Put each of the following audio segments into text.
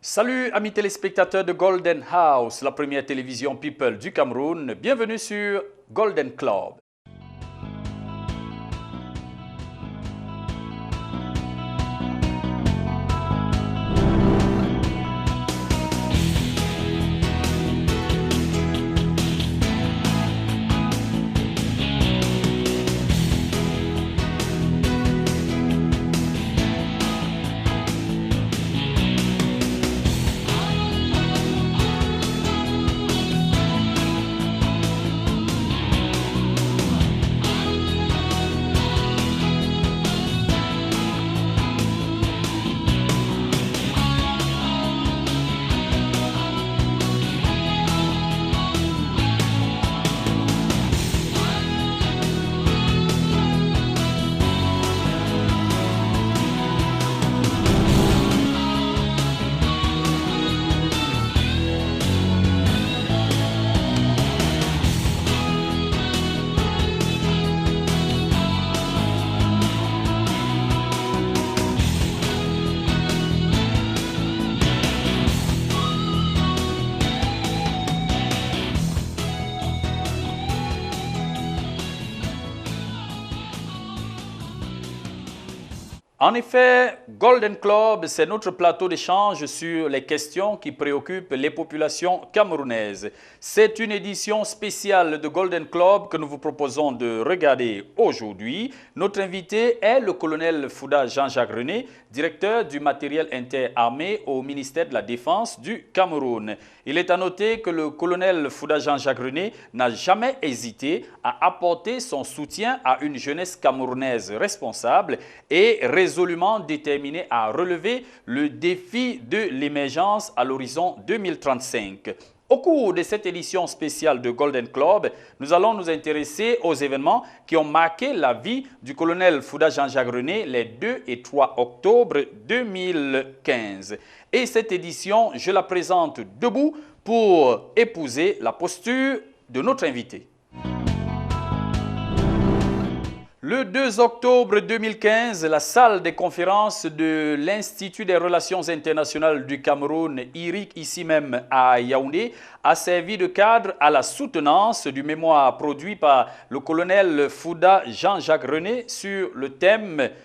Salut amis téléspectateurs de Golden House, la première télévision People du Cameroun. Bienvenue sur Golden Club. En effet, Golden Club, c'est notre plateau d'échange sur les questions qui préoccupent les populations camerounaises. C'est une édition spéciale de Golden Club que nous vous proposons de regarder aujourd'hui. Notre invité est le colonel Fouda Jean-Jacques René, directeur du matériel interarmé au ministère de la Défense du Cameroun. Il est à noter que le colonel Fouda Jean-Jacques René n'a jamais hésité à apporter son soutien à une jeunesse camerounaise responsable et résolument déterminée à relever le défi de l'émergence à l'horizon 2035. Au cours de cette édition spéciale de Golden Club, nous allons nous intéresser aux événements qui ont marqué la vie du colonel Fouda Jean-Jacques René les 2 et 3 octobre 2015. Et cette édition, je la présente debout pour épouser la posture de notre invité. Le 2 octobre 2015, la salle des conférences de l'Institut des Relations internationales du Cameroun, IRIC, ici même à Yaoundé, a servi de cadre à la soutenance du mémoire produit par le colonel Fouda Jean-Jacques René sur le thème «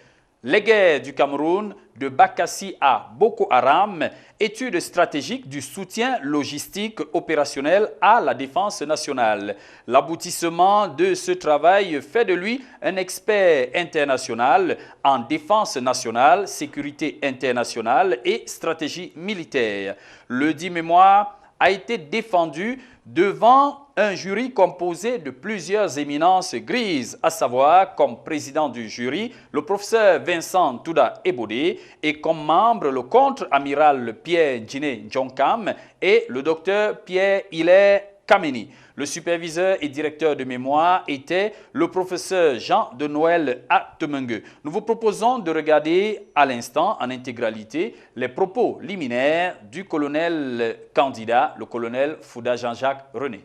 Les guerres du Cameroun, de Bakassi à Boko Haram, étude stratégique du soutien logistique opérationnel à la défense nationale ». L'aboutissement de ce travail fait de lui un expert international en défense nationale, sécurité internationale et stratégie militaire. Le dit mémoire a été défendu devant un jury composé de plusieurs éminences grises, à savoir comme président du jury le professeur Vincent Touda Ebodé et comme membre le contre-amiral Pierre Djiné Djonkam et le docteur Pierre Hilaire Kameni. Le superviseur et directeur de mémoire était le professeur Jean de Noël Atemengue. Nous vous proposons de regarder à l'instant en intégralité les propos liminaires du colonel candidat, le colonel Fouda Jean-Jacques René.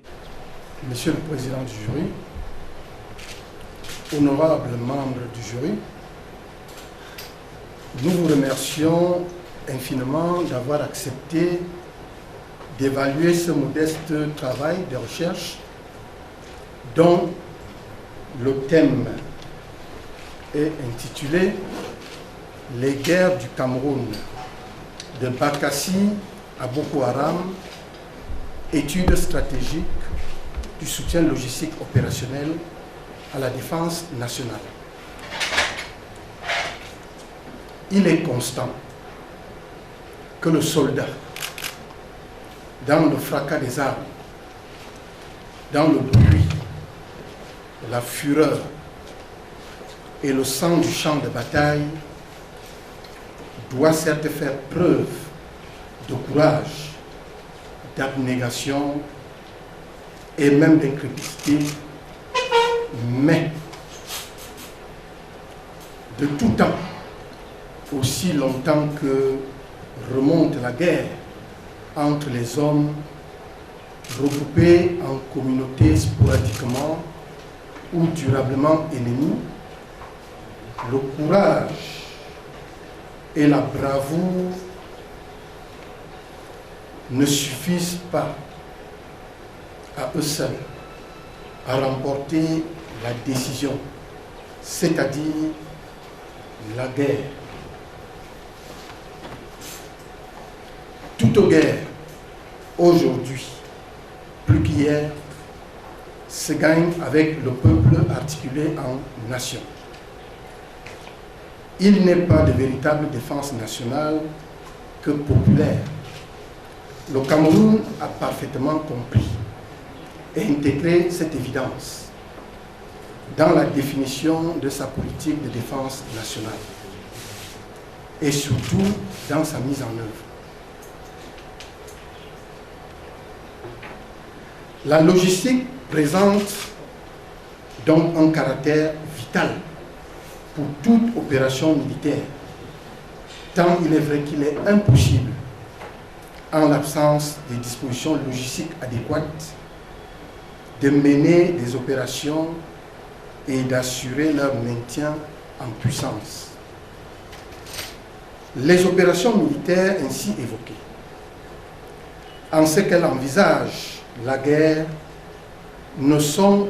Monsieur le Président du jury, honorables membres du jury, nous vous remercions infiniment d'avoir accepté d'évaluer ce modeste travail de recherche dont le thème est intitulé « Les guerres du Cameroun, de Bakassi à Boko Haram, études stratégiques du soutien logistique opérationnel à la défense nationale ». Il est constant que le soldat, dans le fracas des armes, dans le bruit, la fureur et le sang du champ de bataille, doit certes faire preuve de courage, d'abnégation et même d'incrédulité, mais de tout temps, aussi longtemps que remonte la guerre entre les hommes regroupés en communautés sporadiquement ou durablement ennemis, le courage et la bravoure ne suffisent pas à eux seuls à remporter la décision, c'est-à-dire la guerre. Toute guerre, aujourd'hui, plus qu'hier, se gagne avec le peuple articulé en nation. Il n'est pas de véritable défense nationale que populaire. Le Cameroun a parfaitement compris et intégré cette évidence dans la définition de sa politique de défense nationale et surtout dans sa mise en œuvre. La logistique présente donc un caractère vital pour toute opération militaire, tant il est vrai qu'il est impossible, en l'absence des dispositions logistiques adéquates, de mener des opérations et d'assurer leur maintien en puissance. Les opérations militaires ainsi évoquées, en ce qu'elles envisagent la guerre, ne sont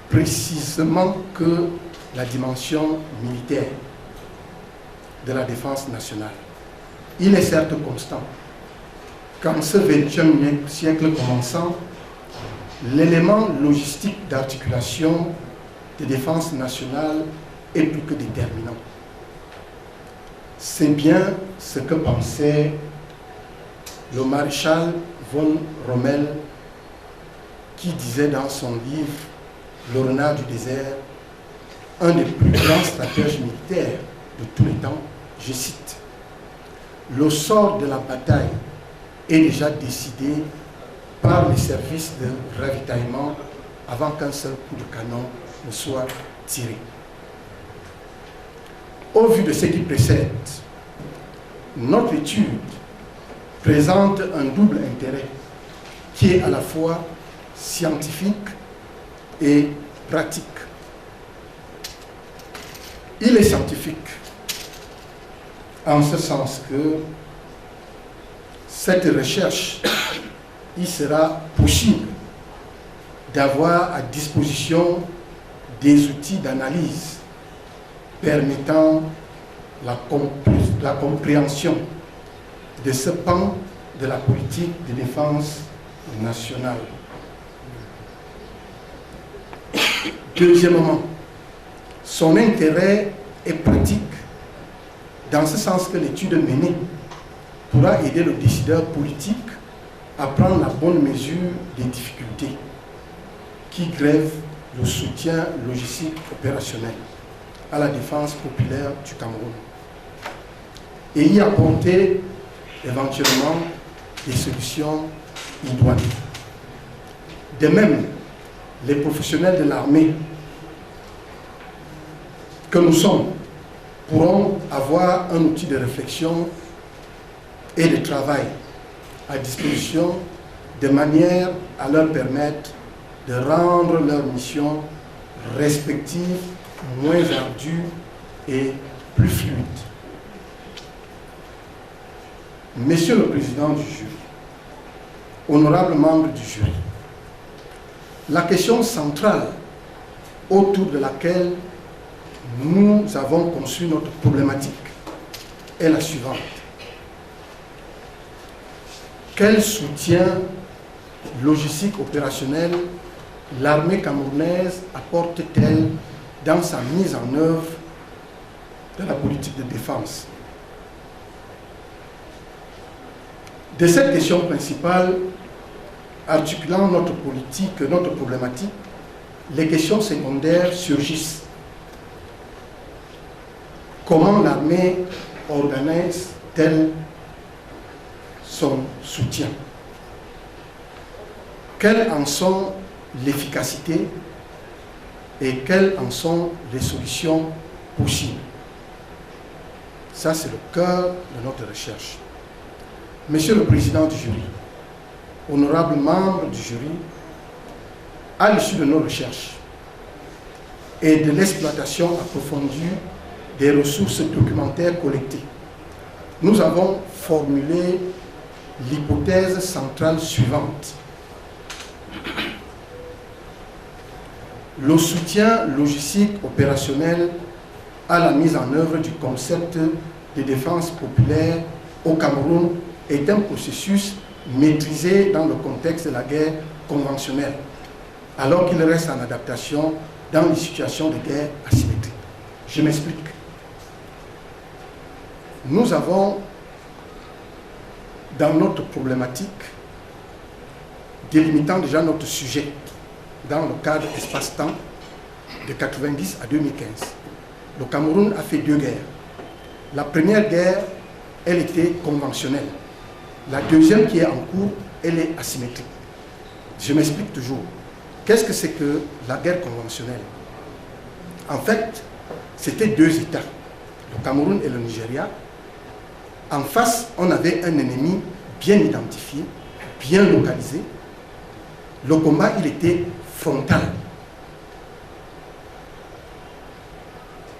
précisément que la dimension militaire de la défense nationale. Il est certes constant qu'en ce XXe siècle commençant, l'élément logistique d'articulation de défense nationale est plus que déterminant. C'est bien ce que pensait le maréchal von Rommel, qui disait dans son livre « Le renard du désert », un des plus grands stratèges militaires de tous les temps, je cite, « Le sort de la bataille est déjà décidé par les services de ravitaillement avant qu'un seul coup de canon ne soit tiré. » Au vu de ce qui précède, notre étude présente un double intérêt qui est à la fois scientifique et pratique. Il est scientifique en ce sens que cette recherche, il sera possible d'avoir à disposition des outils d'analyse permettant la compréhension de ce pan de la politique de défense nationale. Deuxièmement, son intérêt est pratique dans ce sens que l'étude menée pourra aider le décideur politique à prendre la bonne mesure des difficultés qui grèvent le soutien logistique opérationnel à la défense populaire du Cameroun et y apporter éventuellement des solutions idoines. De même, les professionnels de l'armée que nous sommes pourront avoir un outil de réflexion et de travail à disposition de manière à leur permettre de rendre leur mission respective moins ardue et plus fluide. Monsieur le Président du jury, honorables membres du jury, la question centrale autour de laquelle nous avons conçu notre problématique est la suivante. Quel soutien logistique opérationnel l'armée camerounaise apporte-t-elle dans sa mise en œuvre de la politique de défense? De cette question principale, articulant notre politique, notre problématique, les questions secondaires surgissent. Comment l'armée organise-t-elle son soutien? Quelles en sont l'efficacité et quelles en sont les solutions possibles? Ça, c'est le cœur de notre recherche. Monsieur le Président du jury, honorables membres du jury, à l'issue de nos recherches et de l'exploitation approfondie des ressources documentaires collectées, nous avons formulé l'hypothèse centrale suivante. Le soutien logistique opérationnel à la mise en œuvre du concept de défense populaire au Cameroun est un processus maîtrisé dans le contexte de la guerre conventionnelle, alors qu'il reste en adaptation dans les situations de guerre asymétrique. Je m'explique. Nous avons, dans notre problématique, délimitant déjà notre sujet dans le cadre espace-temps de 90 à 2015. Le Cameroun a fait 2 guerres. La première guerre, elle était conventionnelle. La deuxième qui est en cours, elle est asymétrique. Je m'explique toujours. Qu'est-ce que c'est que la guerre conventionnelle? En fait, c'était 2 États, le Cameroun et le Nigeria. En face, on avait un ennemi bien identifié, bien localisé. Le combat, il était frontal.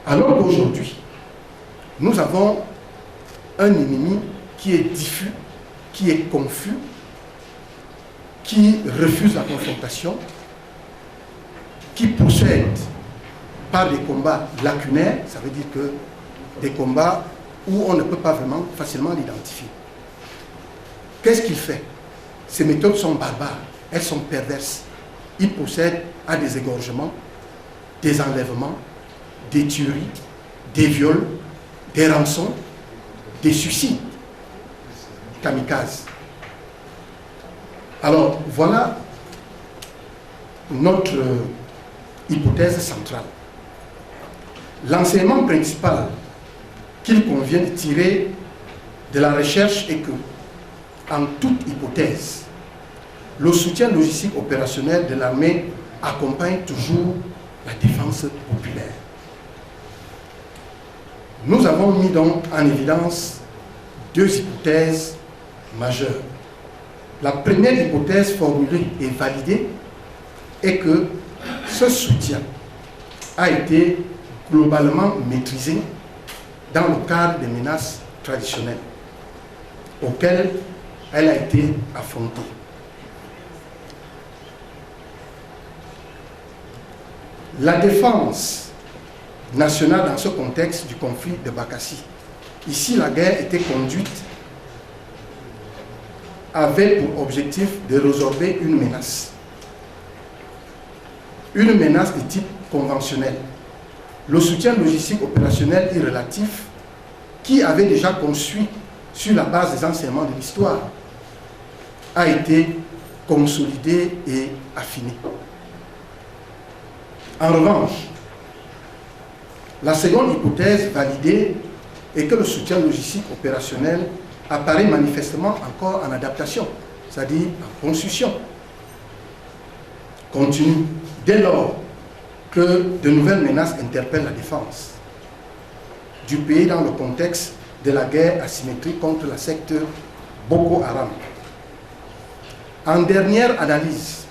Alors qu'aujourd'hui, nous avons un ennemi qui est diffus, qui est confus, qui refuse la confrontation, qui procède par des combats lacunaires, ça veut dire que des combats où on ne peut pas vraiment facilement l'identifier. Qu'est-ce qu'il fait? Ces méthodes sont barbares, elles sont perverses. Il procède à des égorgements, des enlèvements, des tueries, des viols, des rançons, des suicides, kamikazes. Alors, voilà notre hypothèse centrale. L'enseignement principal qu'il convient de tirer de la recherche est que, en toute hypothèse, le soutien logistique opérationnel de l'armée accompagne toujours la défense populaire. Nous avons mis donc en évidence 2 hypothèses majeures. La première hypothèse formulée et validée est que ce soutien a été globalement maîtrisé dans le cadre des menaces traditionnelles auxquelles elle a été affrontée. La défense nationale dans ce contexte du conflit de Bakassi, ici la guerre était conduite, avait pour objectif de résorber une menace de type conventionnel. Le soutien logistique opérationnel est relatif, qui avait déjà construit sur la base des enseignements de l'histoire, a été consolidé et affiné. En revanche, la seconde hypothèse validée est que le soutien logistique opérationnel apparaît manifestement encore en adaptation, c'est-à-dire en construction continue, dès lors que de nouvelles menaces interpellent la défense du pays dans le contexte de la guerre asymétrique contre la secte Boko Haram. En dernière analyse,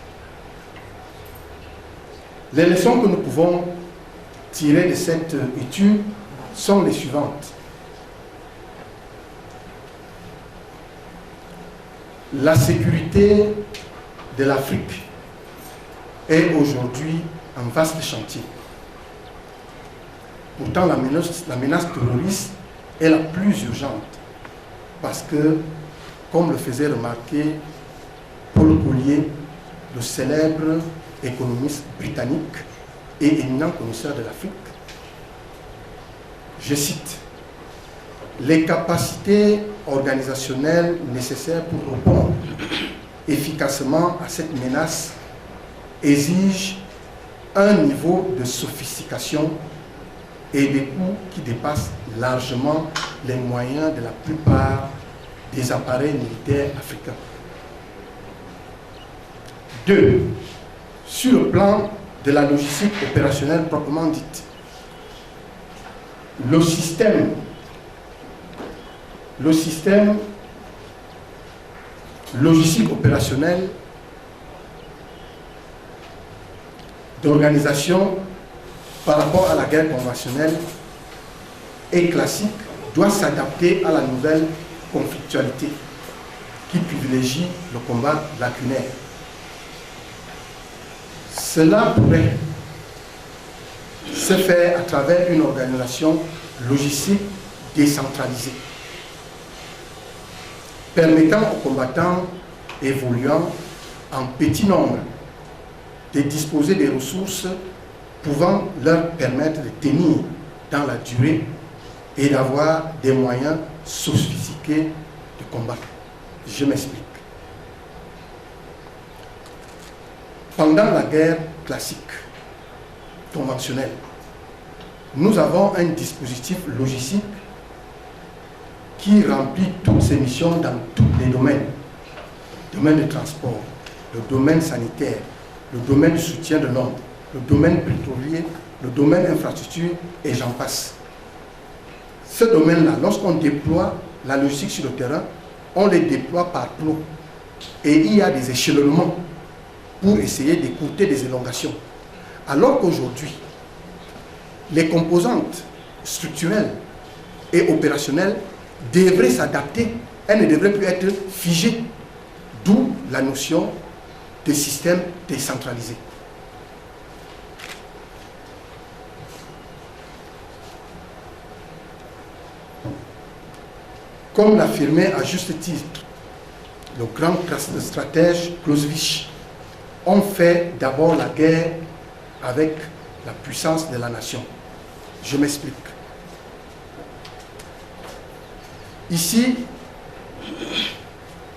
les leçons que nous pouvons tirer de cette étude sont les suivantes. La sécurité de l'Afrique est aujourd'hui un vaste chantier. Pourtant, la menace terroriste est la plus urgente parce que, comme le faisait remarquer Paul Collier, le célèbre économiste britannique et éminent connaisseur de l'Afrique, je cite, « Les capacités organisationnelles nécessaires pour répondre efficacement à cette menace exigent un niveau de sophistication et des coûts qui dépassent largement les moyens de la plupart des appareils militaires africains. » 2. Sur le plan de la logistique opérationnelle proprement dite, le système logistique opérationnel d'organisation par rapport à la guerre conventionnelle et classique doit s'adapter à la nouvelle conflictualité qui privilégie le combat lacunaire. Cela pourrait se faire à travers une organisation logistique décentralisée, permettant aux combattants évoluant en petit nombre de disposer des ressources pouvant leur permettre de tenir dans la durée et d'avoir des moyens sophistiqués de combat. Je m'explique. Pendant la guerre classique, conventionnelle, nous avons un dispositif logistique qui remplit toutes ses missions dans tous les domaines. Le domaine de transport, le domaine sanitaire, le domaine du soutien de l'homme, le domaine pétrolier, le domaine infrastructure, et j'en passe. Ce domaine-là, lorsqu'on déploie la logistique sur le terrain, on les déploie par plots. Et il y a des échelonnements pour essayer d'écourter des élongations. Alors qu'aujourd'hui, les composantes structurelles et opérationnelles devraient s'adapter, elles ne devraient plus être figées, d'où la notion de système décentralisé. Comme l'affirmait à juste titre le grand stratège Clausewitz, on fait d'abord la guerre avec la puissance de la nation. Je m'explique. Ici,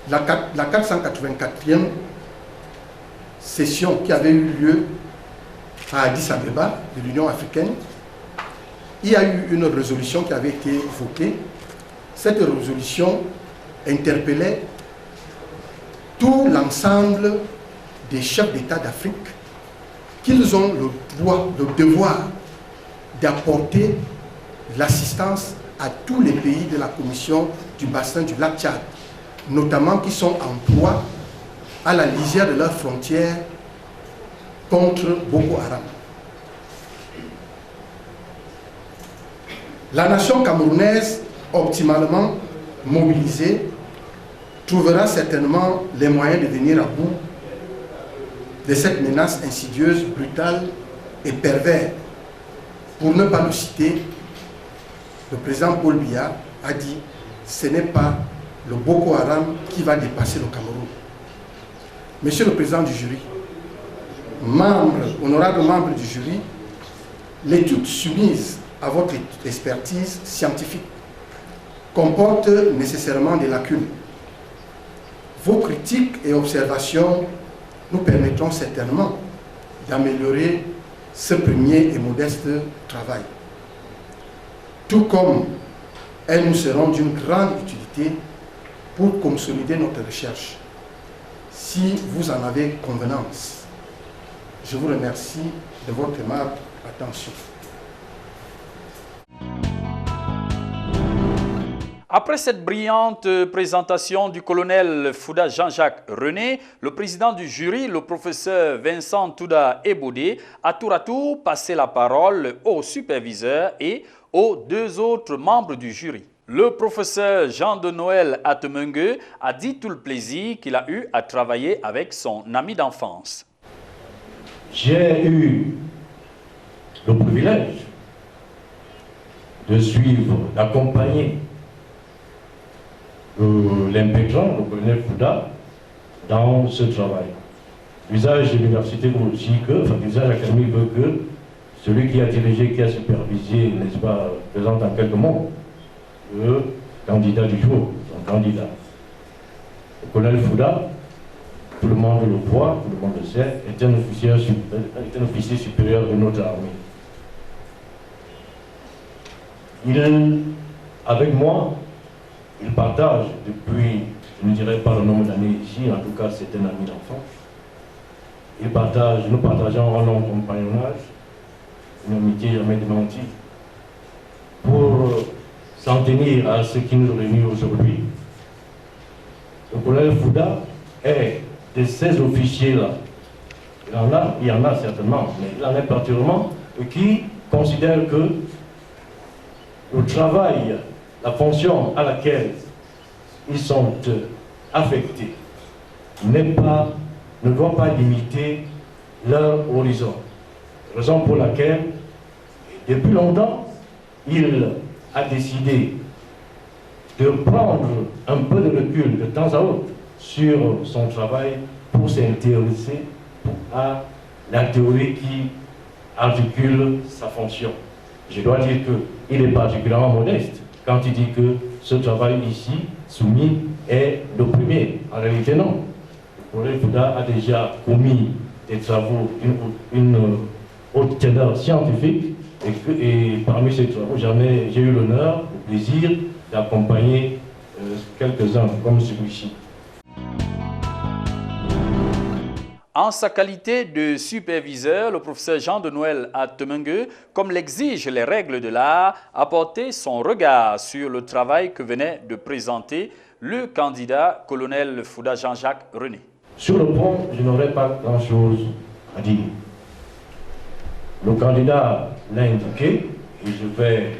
la 484e session qui avait eu lieu à Addis Abeba de l'Union africaine, il y a eu une résolution qui avait été votée. Cette résolution interpellait tout l'ensemble des chefs d'État d'Afrique qu'ils ont le devoir d'apporter l'assistance à tous les pays de la Commission du bassin du lac Tchad, notamment qui sont en proie à la lisière de leurs frontières contre Boko Haram. La nation camerounaise, optimalement mobilisée, trouvera certainement les moyens de venir à bout de cette menace insidieuse, brutale et perverse. Pour ne pas le citer, le président Paul Biya a dit « ce n'est pas le Boko Haram qui va dépasser le Cameroun ». Monsieur le président du jury, honorable membre du jury, l'étude soumise à votre expertise scientifique comporte nécessairement des lacunes. Vos critiques et observations nous permettront certainement d'améliorer ce premier et modeste travail. Tout comme elles nous seront d'une grande utilité pour consolider notre recherche. Si vous en avez convenance, je vous remercie de votre aimable attention. Après cette brillante présentation du colonel Fouda Jean-Jacques René, le président du jury, le professeur Vincent Touda Ebodé, a tour à tour passé la parole au superviseur et aux deux autres membres du jury. Le professeur Jean de Noël Atemengue a dit tout le plaisir qu'il a eu à travailler avec son ami d'enfance. J'ai eu le privilège de suivre, d'accompagner l'impétrant, le colonel Fouda, dans ce travail. L'usage de l'université veut que, enfin l'usage académique veut que celui qui a dirigé, qui a supervisé, n'est-ce pas, présente en quelques mots, le candidat du jour, son candidat. Le colonel Fouda, tout le monde le voit, tout le monde le sait, est un officier supérieur de notre armée. Avec moi, il partage depuis, je ne dirais pas le nombre d'années ici, en tout cas c'est un ami d'enfance. Nous partageons un long compagnonnage, une amitié jamais démentie. Pour s'en tenir à ce qui nous réunit aujourd'hui, le colonel Fouda est de ces officiers-là. Il y en a certainement, mais il en est particulièrement qui considèrent que le travail, la fonction à laquelle ils sont affectés ne doit pas limiter leur horizon. Raison pour laquelle, depuis longtemps, il a décidé de prendre un peu de recul de temps à autre sur son travail pour s'intéresser à la théorie qui articule sa fonction. Je dois dire qu'il est particulièrement modeste quand il dit que ce travail ici, soumis, est le premier. En réalité, non. Le colonel Fouda a déjà commis des travaux d'une haute teneur scientifique et parmi ces travaux, j'ai eu l'honneur, le plaisir d'accompagner quelques-uns comme celui-ci. En sa qualité de superviseur, le professeur Jean de Noël Atemengue, comme l'exigent les règles de l'art, a porté son regard sur le travail que venait de présenter le candidat colonel Fouda Jean-Jacques René. Sur le point, je n'aurais pas grand-chose à dire. Le candidat l'a indiqué, et je vais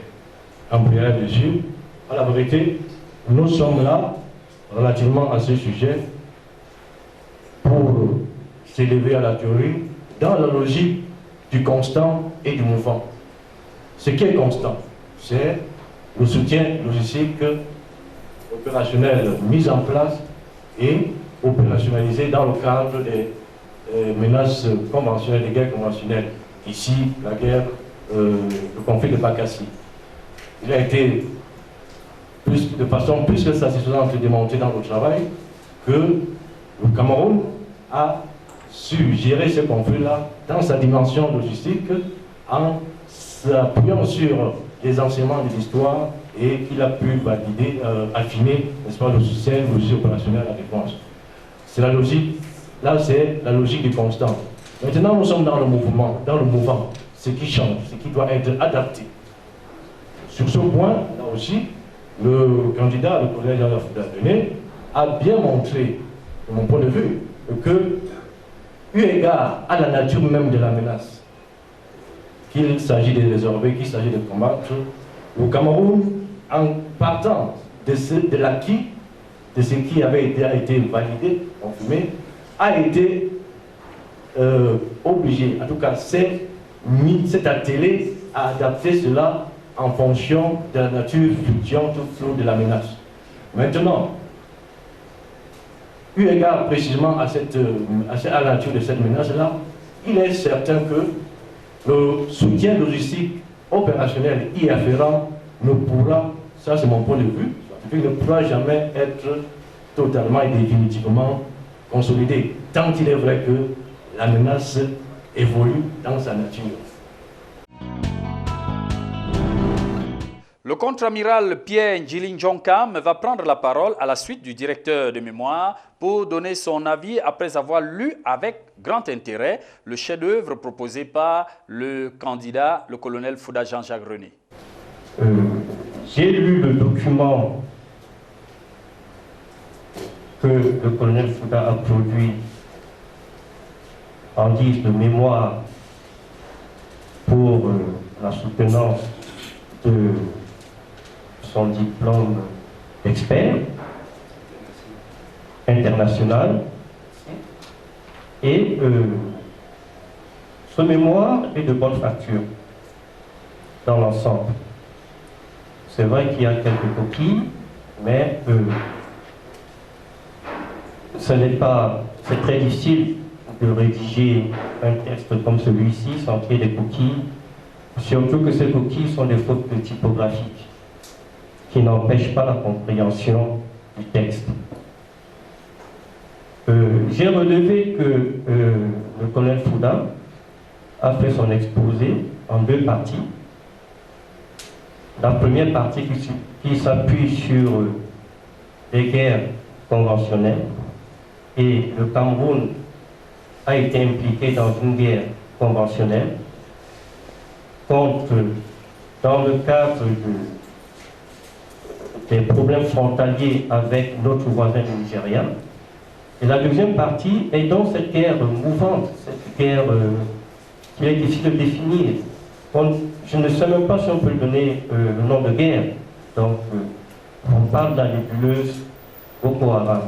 embrayer dessus. À la vérité, nous sommes là, relativement à ce sujet, pour s'élever à la théorie dans la logique du constant et du mouvant. Ce qui est constant, c'est le soutien logistique opérationnel mis en place et opérationnalisé dans le cadre des menaces conventionnelles, des guerres conventionnelles. Ici, la guerre, le conflit de Bakassi. Il a été de façon plus que satisfaisante démontré dans le travail que le Cameroun a su gérer ce conflit-là dans sa dimension logistique en s'appuyant sur les enseignements de l'histoire et qu'il a pu valider, affiner, n'est-ce pas, le soutien logistique opérationnel à la défense. C'est la logique, là c'est la logique du constant. Maintenant nous sommes dans le mouvement, ce qui change, ce qui doit être adapté. Sur ce point, là aussi, le candidat, le colonel Jean-Jacques Fouda René, a bien montré, de mon point de vue, que, eu égard à la nature même de la menace, qu'il s'agit de résorber, qu'il s'agit de combattre, le Cameroun, en partant de l'acquis, de ce qui avait été validé, confirmé, a été obligé, en tout cas s'est attelé à adapter cela en fonction de la nature fluctuante de la menace. Maintenant, eu égard précisément à la nature de cette menace-là, il est certain que le soutien logistique opérationnel y afférent ne pourra, ça c'est mon point de vue, ne pourra jamais être totalement et définitivement consolidé, tant il est vrai que la menace évolue dans sa nature. Le contre-amiral Pierre Ndjili Ndjonkam va prendre la parole à la suite du directeur de mémoire pour donner son avis après avoir lu avec grand intérêt le chef-d'œuvre proposé par le candidat, le colonel Fouda Jean-Jacques René. J'ai lu le document que le colonel Fouda a produit en guise de mémoire pour la soutenance de son diplôme d'expert international. Et ce mémoire est de bonne facture dans l'ensemble. C'est vrai qu'il y a quelques coquilles, mais c'est très difficile de rédiger un texte comme celui-ci sans qu'il y ait des coquilles, surtout que ces coquilles sont des fautes typographiques qui n'empêchent pas la compréhension du texte. J'ai relevé que le colonel Fouda a fait son exposé en deux parties. La première partie qui s'appuie sur les guerres conventionnelles, et le Cameroun a été impliqué dans une guerre conventionnelle dans le cadre des problèmes frontaliers avec notre voisin le Nigeria. Et la deuxième partie est dans cette guerre mouvante, cette guerre qu'il est difficile de définir. Je ne sais même pas si on peut donner le nom de guerre. Donc, on parle de la nébuleuse Boko Haram.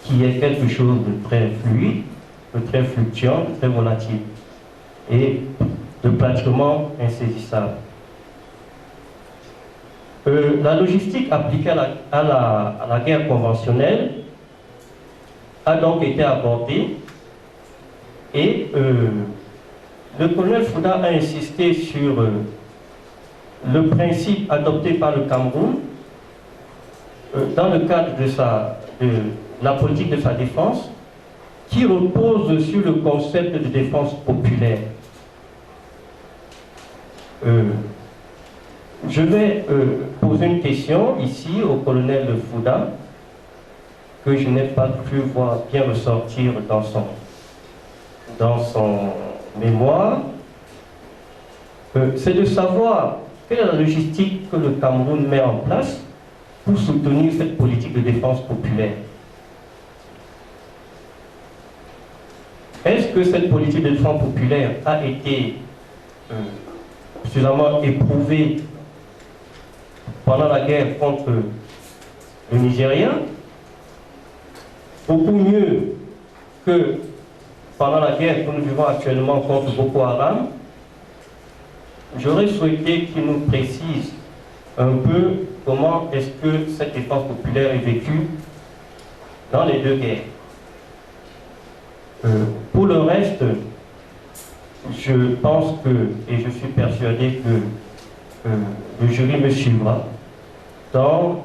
qui est quelque chose de très fluide, de très fluctuant, de très volatile et de pratiquement insaisissable. La logistique appliquée à la guerre conventionnelle a donc été abordée et le colonel Fouda a insisté sur le principe adopté par le Cameroun dans le cadre de la politique de sa défense qui repose sur le concept de défense populaire. Je vais poser une question ici au colonel Fouda que je n'ai pas pu voir bien ressortir dans son mémoire. C'est de savoir quelle est la logistique que le Cameroun met en place pour soutenir cette politique de défense populaire. Est-ce que cette politique de défense populaire a été suffisamment éprouvée pendant la guerre contre le Nigeria, beaucoup mieux que pendant la guerre que nous vivons actuellement contre Boko Haram? J'aurais souhaité qu'il nous précise un peu comment est-ce que cette défense populaire est vécue dans les deux guerres. Pour le reste, je pense que, et je suis persuadé que le jury me suivra dans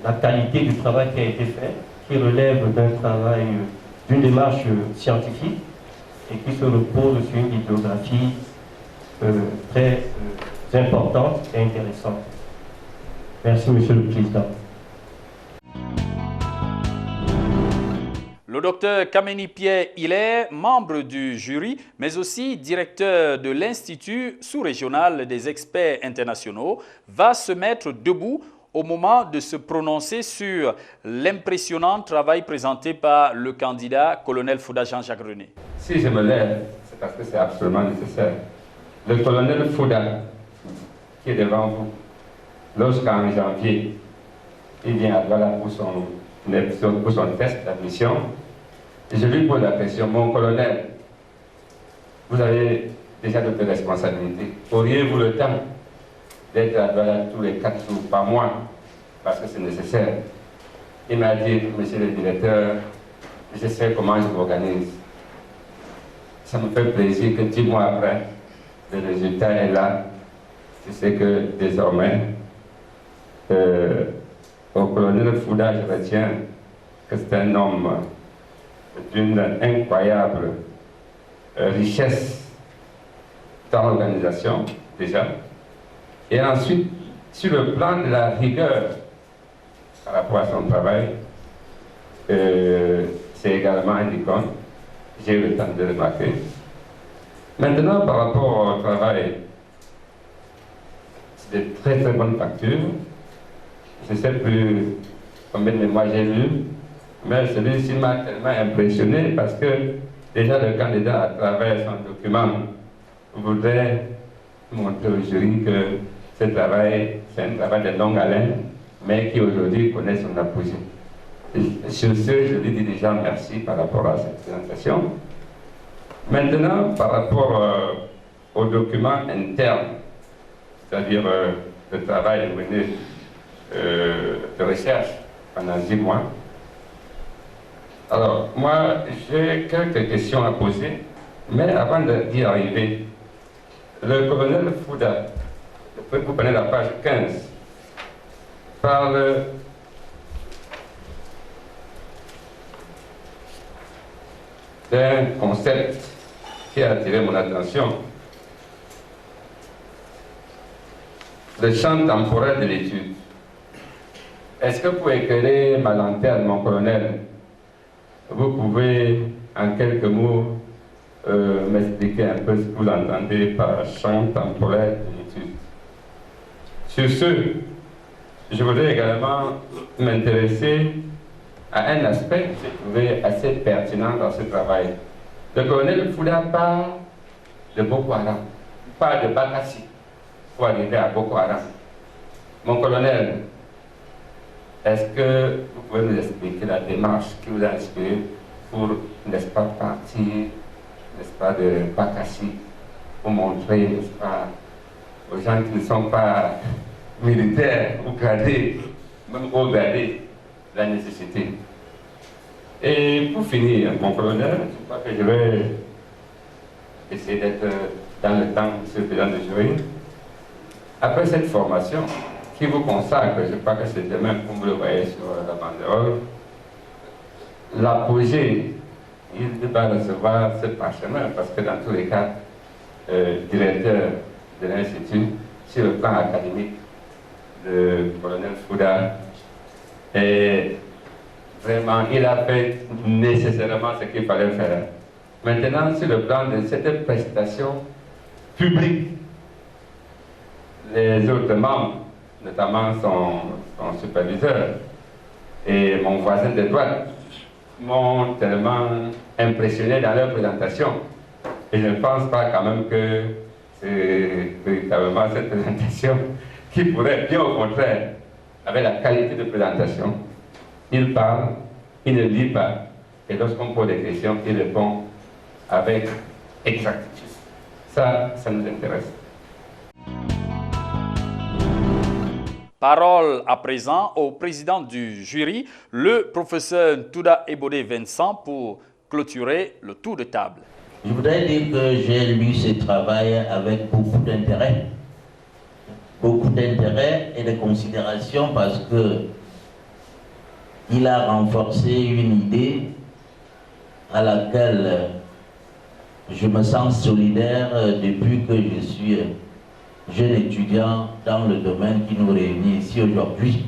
la qualité du travail qui a été fait, qui relève d'un travail, d'une démarche scientifique et qui se repose sur une bibliographie très importante et intéressante. Merci, Monsieur le Président. Le docteur Kameni Pierre Hilaire, membre du jury, mais aussi directeur de l'Institut sous-régional des experts internationaux, va se mettre debout au moment de se prononcer sur l'impressionnant travail présenté par le candidat colonel Fouda Jean-Jacques René. Si je me lève, c'est parce que c'est absolument nécessaire. Le colonel Fouda, qui est devant vous, lorsqu'en janvier, il vient à Douala pour son test d'admission, et je lui pose la question: mon colonel, vous avez déjà de responsabilités. Auriez-vous le temps d'être à Douala tous les 4 jours par mois, parce que c'est nécessaire? Il m'a dit: monsieur le directeur, je sais comment je m'organise. Ça me fait plaisir que 10 mois après, le résultat est là. Je sais que désormais, au colonel Fouda, je retiens que c'est un homme d'une incroyable richesse dans l'organisation, déjà. Et ensuite, sur le plan de la rigueur par rapport à son travail, c'est également un icône. J'ai eu le temps de le remarquer. Maintenant, par rapport au travail, c'est de très très bonnes factures. Je ne sais plus combien de mois j'ai lu, mais celui-ci m'a tellement impressionné parce que déjà le candidat, à travers son document, voudrait montrer au jury que ce travail, c'est un travail de longue haleine, mais qui aujourd'hui connaît son apogée. Sur ce, je lui dis déjà merci par rapport à cette présentation. Maintenant, par rapport au document interne, c'est-à-dire le travail mené de recherche pendant 10 mois. Alors, moi, j'ai quelques questions à poser, mais avant d'y arriver, le colonel Fouda, vous prenez la page 15, parle d'un concept qui a attiré mon attention. Le champ temporel de l'étude. Est-ce que pour éclairer ma lanterne, mon colonel, vous pouvez en quelques mots m'expliquer un peu ce que vous entendez par champ temporel de l'étude? Sur ce, je voudrais également m'intéresser à un aspect que j'ai trouvé assez pertinent dans ce travail. Le colonel Fouda parle de Boko Haram, parle de Bakassi pour arriver à Boko Haram. Mon colonel, Est-ce que vous pouvez nous expliquer la démarche qui vous a inspiré pour, n'est-ce pas, partir, n'est-ce pas, de Bakassi, pour montrer, n'est-ce pas, aux gens qui ne sont pas militaires ou gradés, même haut gradés, la nécessité. Et pour finir, mon colonel, je crois que je vais essayer d'être dans le temps, monsieur le président de jury. Après cette formation, qui vous consacre, je crois que c'est demain, comme vous le voyez sur la banderole, l'apogée, il va recevoir ce parchemin, parce que dans tous les cas, directeur de l'Institut, sur le plan académique, le colonel Fouda, et vraiment, il a fait nécessairement ce qu'il fallait faire. Maintenant, sur le plan de cette prestation publique, les autres membres, notamment son superviseur et mon voisin de droite, m'ont tellement impressionné dans leur présentation. Et je ne pense pas quand même que c'est véritablement cette présentation qui pourrait, bien au contraire, avec la qualité de présentation, il parle, il ne lit pas, et lorsqu'on pose des questions, il répond avec exactitude. Ça nous intéresse. Parole à présent au président du jury, le professeur Touda Ebode Vincent, pour clôturer le tour de table. Je voudrais dire que j'ai lu ce travail avec beaucoup d'intérêt et de considération, parce que il a renforcé une idée à laquelle je me sens solidaire depuis que je suis jeune étudiant dans le domaine qui nous réunit ici aujourd'hui.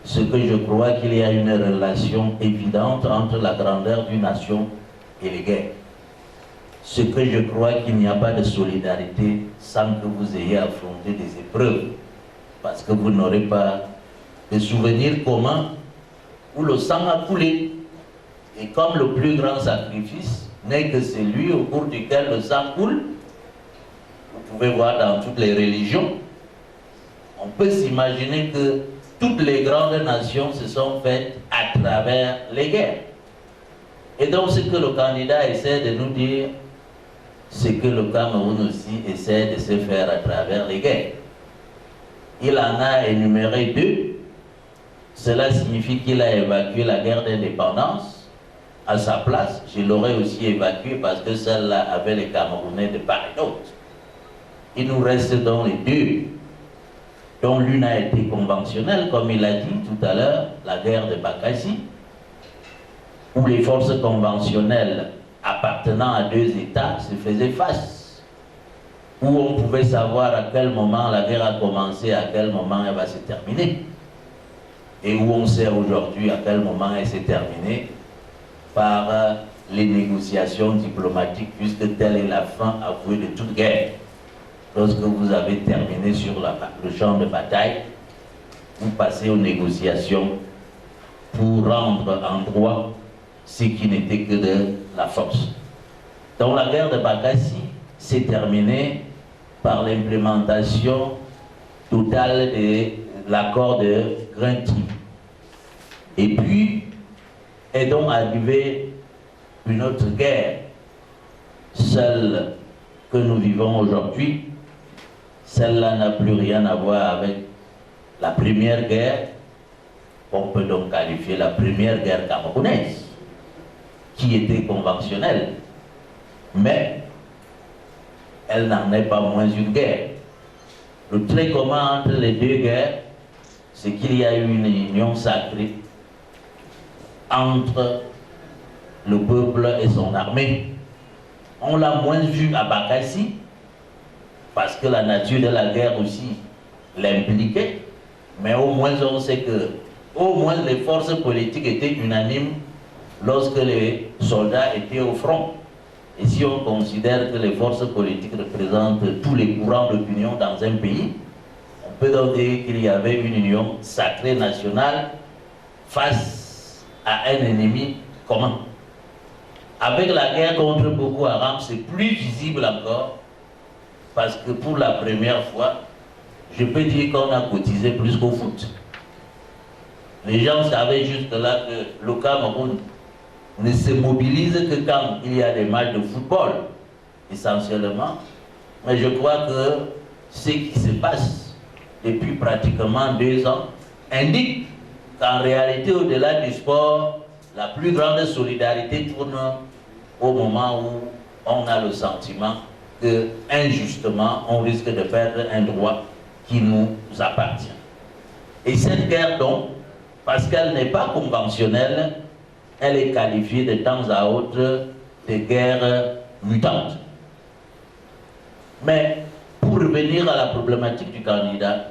Ce que je crois qu'il y a une relation évidente entre la grandeur d'une nation et les guerres. Ce que je crois qu'il n'y a pas de solidarité sans que vous ayez affronté des épreuves, parce que vous n'aurez pas de souvenirs communs où le sang a coulé. Et comme le plus grand sacrifice n'est que celui au cours duquel le sang coule, vous pouvez voir dans toutes les religions, on peut s'imaginer que toutes les grandes nations se sont faites à travers les guerres. Et donc ce que le candidat essaie de nous dire, c'est que le Cameroun aussi essaie de se faire à travers les guerres. Il en a énuméré deux. Cela signifie qu'il a évacué la guerre d'indépendance. À sa place, je l'aurais aussi évacuée parce que celle-là avait les Camerounais de part et d'autre. Il nous reste donc les deux, dont l'une a été conventionnelle, comme il a dit tout à l'heure, la guerre de Bakassi, où les forces conventionnelles appartenant à deux États se faisaient face, où on pouvait savoir à quel moment la guerre a commencé, à quel moment elle va se terminer, et où on sait aujourd'hui à quel moment elle s'est terminée par les négociations diplomatiques, puisque telle est la fin avouée de toute guerre. Lorsque vous avez terminé sur le champ de bataille, vous passez aux négociations pour rendre en droit ce qui n'était que de la force. Donc la guerre de Bakassi s'est terminée par l'implémentation totale de l'accord de Grunty. Et puis est donc arrivée une autre guerre, celle que nous vivons aujourd'hui. Celle-là n'a plus rien à voir avec la première guerre, on peut donc qualifier la première guerre camerounaise, qui était conventionnelle, mais elle n'en est pas moins une guerre. Le trait commun entre les deux guerres, c'est qu'il y a eu une union sacrée entre le peuple et son armée. On l'a moins vu à Bakassi, parce que la nature de la guerre aussi l'impliquait, mais au moins on sait que au moins les forces politiques étaient unanimes lorsque les soldats étaient au front. Et si on considère que les forces politiques représentent tous les courants d'opinion dans un pays, on peut donc dire qu'il y avait une union sacrée nationale face à un ennemi commun. Avec la guerre contre Boko Haram, c'est plus visible encore, parce que pour la première fois, je peux dire qu'on a cotisé plus qu'au foot. Les gens savaient jusque-là que le Cameroun ne se mobilise que quand il y a des matchs de football, essentiellement. Mais je crois que ce qui se passe depuis pratiquement 2 ans indique qu'en réalité, au-delà du sport, la plus grande solidarité tourne au moment où on a le sentiment que, injustement, on risque de perdre un droit qui nous appartient. Et cette guerre, donc, parce qu'elle n'est pas conventionnelle, elle est qualifiée de temps à autre de guerre mutante. Mais pour revenir à la problématique du candidat,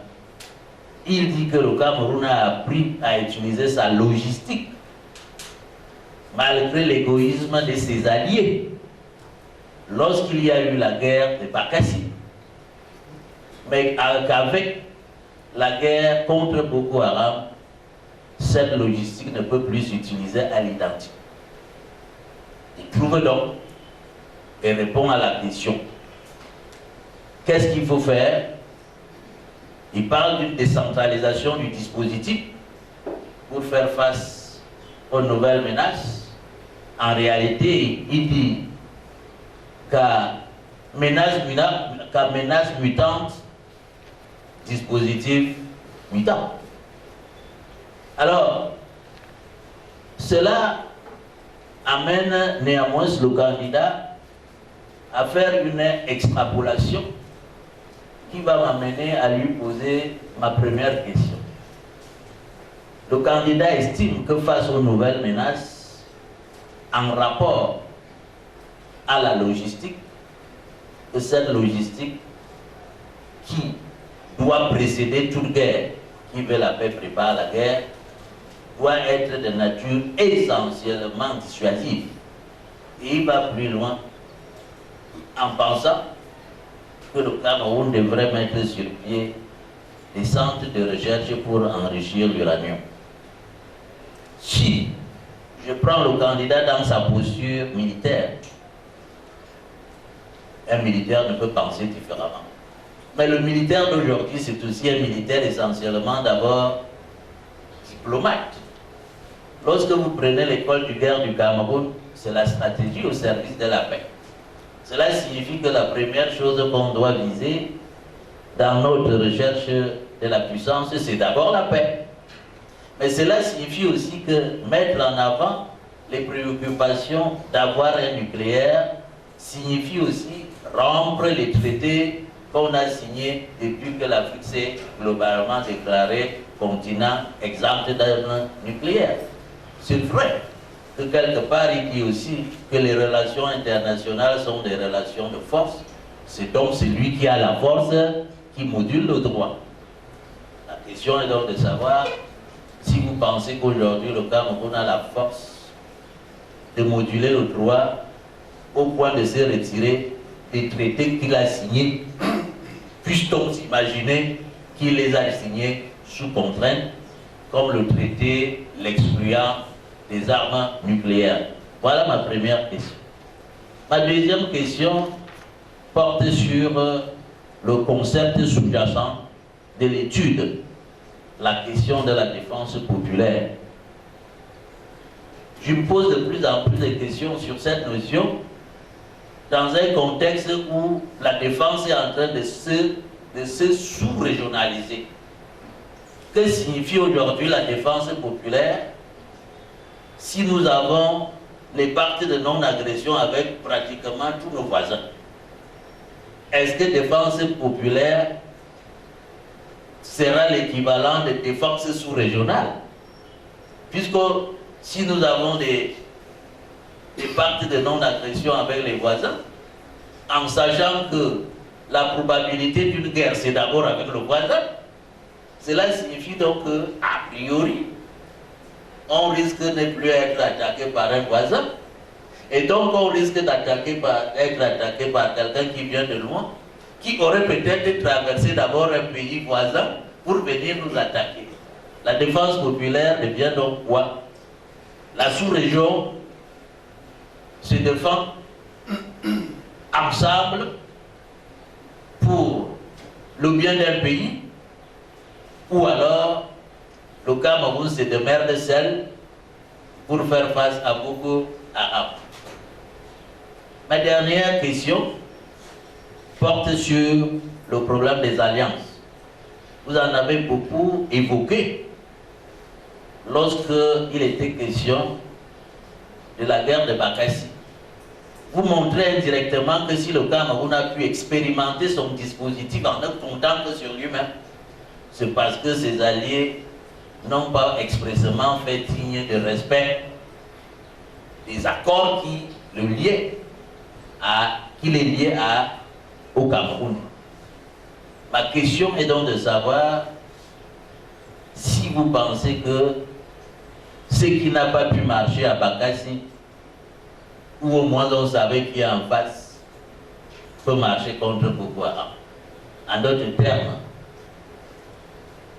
il dit que le Cameroun a appris à utiliser sa logistique malgré l'égoïsme de ses alliés lorsqu'il y a eu la guerre de Bakassi. Mais qu'avec la guerre contre Boko Haram, cette logistique ne peut plus s'utiliser à l'identique. Il trouve donc et répond à la question. Qu'est-ce qu'il faut faire? Il parle d'une décentralisation du dispositif pour faire face aux nouvelles menaces. En réalité, il dit qu'à menace mutante, dispositif mutant. Alors, cela amène néanmoins le candidat à faire une extrapolation qui va m'amener à lui poser ma première question. Le candidat estime que face aux nouvelles menaces, en rapport à la logistique, que cette logistique qui doit précéder toute guerre, qui veut la paix prépare la guerre, doit être de nature essentiellement dissuasive. Et il va plus loin en pensant que le Cameroun devrait mettre sur pied des centres de recherche pour enrichir l'uranium. Si je prends le candidat dans sa posture militaire, un militaire ne peut penser différemment. Mais le militaire d'aujourd'hui, c'est aussi un militaire essentiellement d'abord diplomate. Lorsque vous prenez l'école de guerre du Cameroun, c'est la stratégie au service de la paix. Cela signifie que la première chose qu'on doit viser dans notre recherche de la puissance, c'est d'abord la paix. Mais cela signifie aussi que mettre en avant les préoccupations d'avoir un nucléaire signifie aussi rompre les traités qu'on a signés depuis que l'Afrique s'est globalement déclarée continent exempt d'armes nucléaires. C'est vrai que quelque part il dit aussi que les relations internationales sont des relations de force. C'est donc celui qui a la force qui module le droit. La question est donc de savoir si vous pensez qu'aujourd'hui le Cameroun a la force de moduler le droit au point de se retirer des traités qu'il a signés. Puisse-t-on s'imaginer qu'il les a signés sous contrainte, comme le traité l'excluant des armes nucléaires? Voilà ma première question. Ma deuxième question porte sur le concept sous-jacent de l'étude, la question de la défense populaire. Je me pose de plus en plus de questions sur cette notion dans un contexte où la défense est en train de se sous-régionaliser. Que signifie aujourd'hui la défense populaire si nous avons les pactes de non-agression avec pratiquement tous nos voisins? Est-ce que défense populaire sera l'équivalent de défense sous-régionale? Puisque si nous avons des pactes de non-agression avec les voisins, en sachant que la probabilité d'une guerre, c'est d'abord avec le voisin, cela signifie donc qu'a priori, on risque de ne plus être attaqué par un voisin, et donc on risque d'être attaqué par quelqu'un qui vient de loin, qui aurait peut-être traversé d'abord un pays voisin pour venir nous attaquer. La défense populaire devient donc quoi? La sous-région se défend ensemble pour le bien d'un pays, ou alors le Cameroun se démerde seul pour faire face à Boko Haram. Ma dernière question porte sur le problème des alliances. Vous en avez beaucoup évoqué lorsqu'il était question de la guerre de Bakassi. Vous montrez indirectement que si le Cameroun a pu expérimenter son dispositif en ne comptant que sur lui-même, c'est parce que ses alliés n'ont pas expressément fait signe de respect des accords qui le liaient au Cameroun. Ma question est donc de savoir si vous pensez que ce qui n'a pas pu marcher à Bakassi, ou au moins on savait qu'il y a en face, peut marcher contre Boko Haram. En d'autres termes,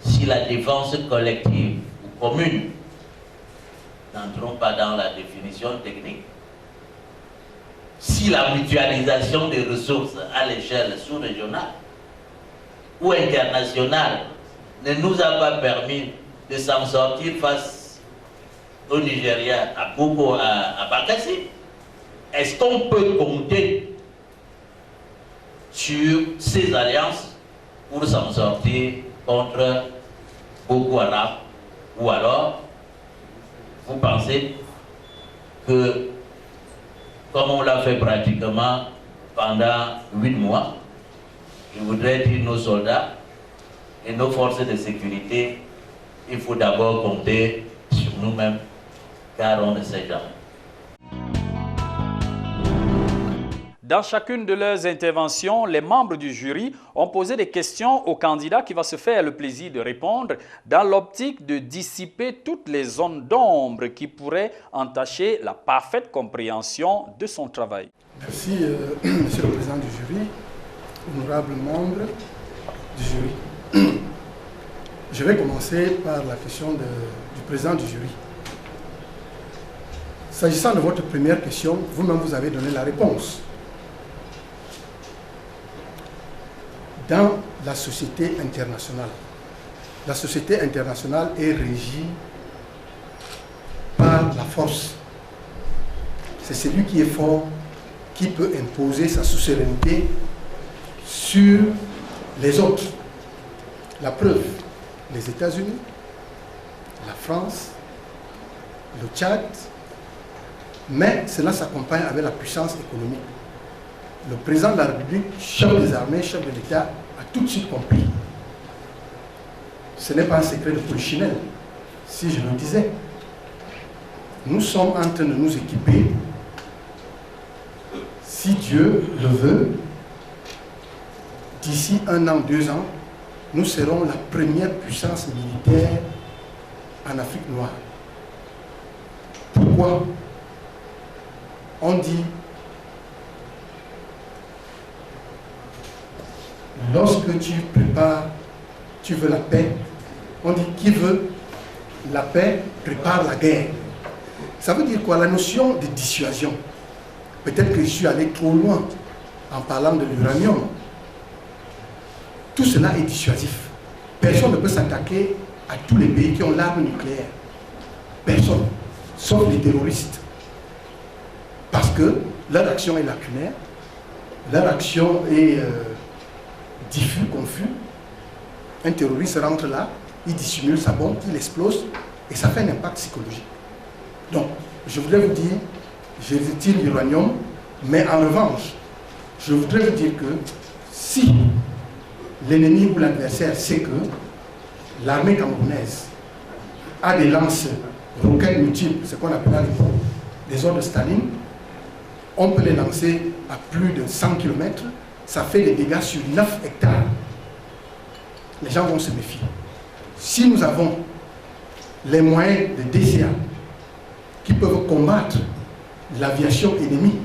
si la défense collective ou commune, n'entrons pas dans la définition technique, si la mutualisation des ressources à l'échelle sous-régionale ou internationale ne nous a pas permis de s'en sortir face au Nigeria, à Bakassi, est-ce qu'on peut compter sur ces alliances pour s'en sortir contre Boko Haram? Ou alors, vous pensez que, comme on l'a fait pratiquement pendant 8 mois, je voudrais dire nos soldats et nos forces de sécurité, il faut d'abord compter sur nous-mêmes, car on ne sait jamais. Dans chacune de leurs interventions, les membres du jury ont posé des questions au candidat qui va se faire le plaisir de répondre dans l'optique de dissiper toutes les zones d'ombre qui pourraient entacher la parfaite compréhension de son travail. Merci, Monsieur le Président du jury, honorables membres du jury. Je vais commencer par la question du Président du jury. S'agissant de votre première question, vous-même vous avez donné la réponse. Dans la société internationale est régie par la force. C'est celui qui est fort qui peut imposer sa souveraineté sur les autres. La preuve, les États-Unis, la France, le Tchad, mais cela s'accompagne avec la puissance économique. Le président de la République, chef des armées, chef de l'État, a tout de suite compris. Ce n'est pas un secret de polichinelle, si je le disais. Nous sommes en train de nous équiper, si Dieu le veut, d'ici 1 an, 2 ans, nous serons la première puissance militaire en Afrique noire. Pourquoi? On dit, lorsque tu prépares, tu veux la paix, on dit qui veut la paix prépare la guerre. Ça veut dire quoi? La notion de dissuasion. Peut-être que je suis allé trop loin en parlant de l'uranium. Tout cela est dissuasif. Personne ne peut s'attaquer à tous les pays qui ont l'arme nucléaire. Personne, sauf les terroristes. Parce que leur action est lacunaire, leur action est diffus, confus. Un terroriste rentre là, il dissimule sa bombe, il explose, et ça fait un impact psychologique. Donc, je voudrais vous dire, je retire l'uranium, mais en revanche, je voudrais vous dire que si l'ennemi ou l'adversaire sait que l'armée camerounaise a des lances roquettes multiples, ce qu'on appelle à l'époque des ordres de Staline, on peut les lancer à plus de 100 km, ça fait des dégâts sur 9 hectares. Les gens vont se méfier. Si nous avons les moyens de DCA qui peuvent combattre l'aviation ennemie,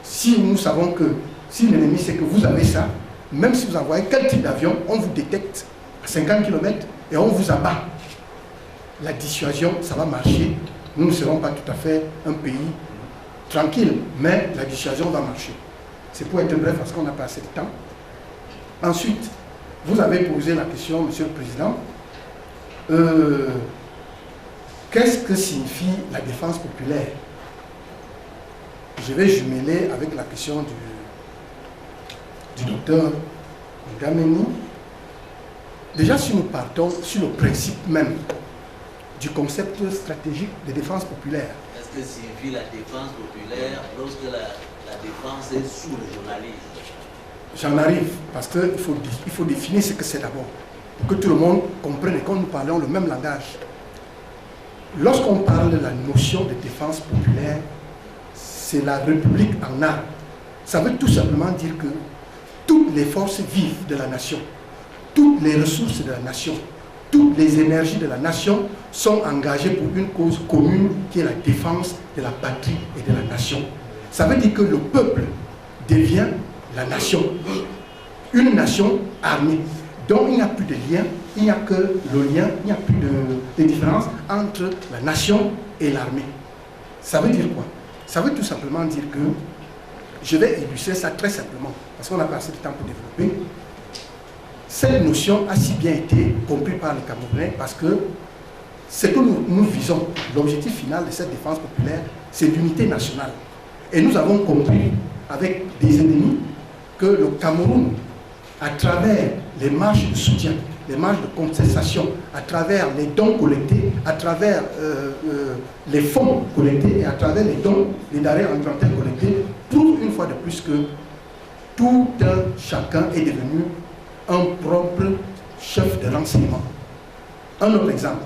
si nous savons que si l'ennemi sait que vous avez ça, même si vous envoyez quel type d'avion, on vous détecte à 50 km et on vous abat. La dissuasion, ça va marcher. Nous ne serons pas tout à fait un pays tranquille, mais la dissuasion va marcher. C'est pour être bref parce qu'on n'a pas assez de temps. Ensuite, vous avez posé la question, Monsieur le Président, Qu'est-ce que signifie la défense populaire? Je vais jumeler avec la question du docteur Ngameni. Déjà, si nous partons sur le principe même du concept stratégique de défense populaire. Qu'est-ce que signifie la défense populaire lorsque la défense est sous le journalisme? J'en arrive, parce qu'il faut définir ce que c'est d'abord, pour que tout le monde comprenne et que nous parlons le même langage. Lorsqu'on parle de la notion de défense populaire, c'est la République en armes. Ça veut tout simplement dire que toutes les forces vives de la nation, toutes les ressources de la nation, toutes les énergies de la nation sont engagées pour une cause commune qui est la défense de la patrie et de la nation. Ça veut dire que le peuple devient la nation, une nation armée. Donc il n'y a plus de lien, il n'y a que le lien, il n'y a plus de différence entre la nation et l'armée. Ça veut dire quoi? Ça veut tout simplement dire que, je vais illustrer ça très simplement, parce qu'on n'a pas assez de temps pour développer. Cette notion a si bien été comprise par les Camerounais parce que ce que nous visons, l'objectif final de cette défense populaire, c'est l'unité nationale. Et nous avons compris avec des ennemis que le Cameroun, à travers les marches de soutien, les marches de contestation, à travers les dons collectés, à travers les fonds collectés et à travers les dons, les denrées alimentaires collectés, prouve une fois de plus que tout un chacun est devenu un propre chef de renseignement. Un autre exemple.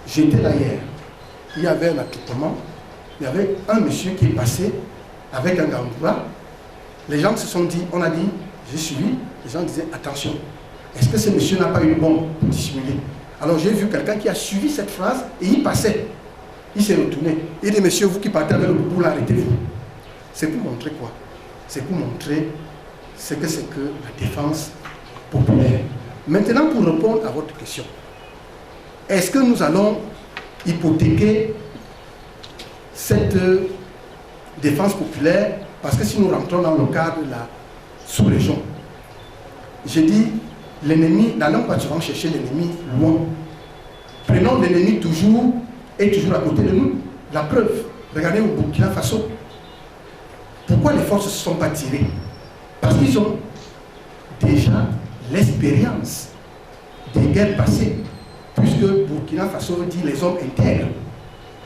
J'étais là hier. Il y avait un attroupement. Il y avait un monsieur qui est passé avec un gamboura. Les gens se sont dit, on a dit, j'ai suivi. Les gens disaient, attention, est-ce que ce monsieur n'a pas une bombe pour dissimuler? Alors j'ai vu quelqu'un qui a suivi cette phrase et il passait. Il s'est retourné. Il dit, monsieur, vous qui partez avec le boubou, arrêtez-vous. C'est pour montrer quoi? C'est pour montrer ce que c'est que la défense populaire. Maintenant, pour répondre à votre question, est-ce que nous allons hypothéquer cette défense populaire? Parce que si nous rentrons dans le cadre de la sous-région, j'ai dit, l'ennemi, n'allons pas souvent chercher l'ennemi loin. Prenons l'ennemi toujours et toujours à côté de nous. La preuve, regardez au Burkina Faso. Pourquoi les forces ne se sont pas tirées? Parce qu'ils ont déjà l'expérience des guerres passées, puisque Burkina Faso dit les hommes intègres.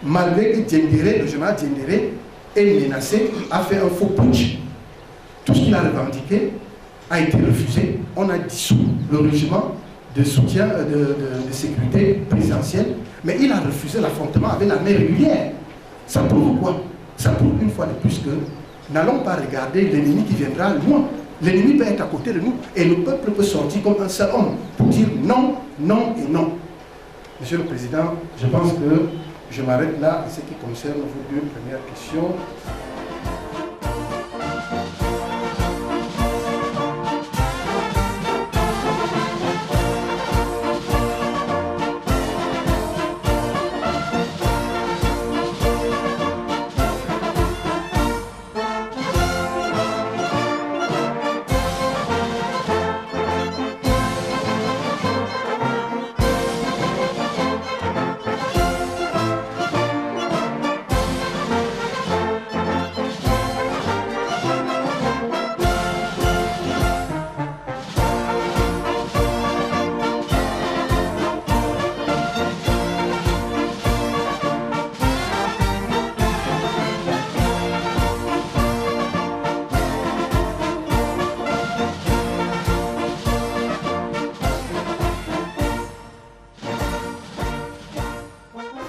Malgré que Diendéré, le général Diendéré, est menacé, a fait un faux putsch. Tout ce qu'il a revendiqué a été refusé. On a dissous le régiment de soutien de sécurité présidentielle, mais il a refusé l'affrontement avec l'armée régulière. Ça prouve quoi? Ça prouve une fois de plus que n'allons pas regarder l'ennemi qui viendra loin. L'ennemi peut être à côté de nous et le peuple peut sortir comme un seul homme pour dire non, non et non. Monsieur le Président, je pense que je m'arrête là en ce qui concerne vos deux premières questions.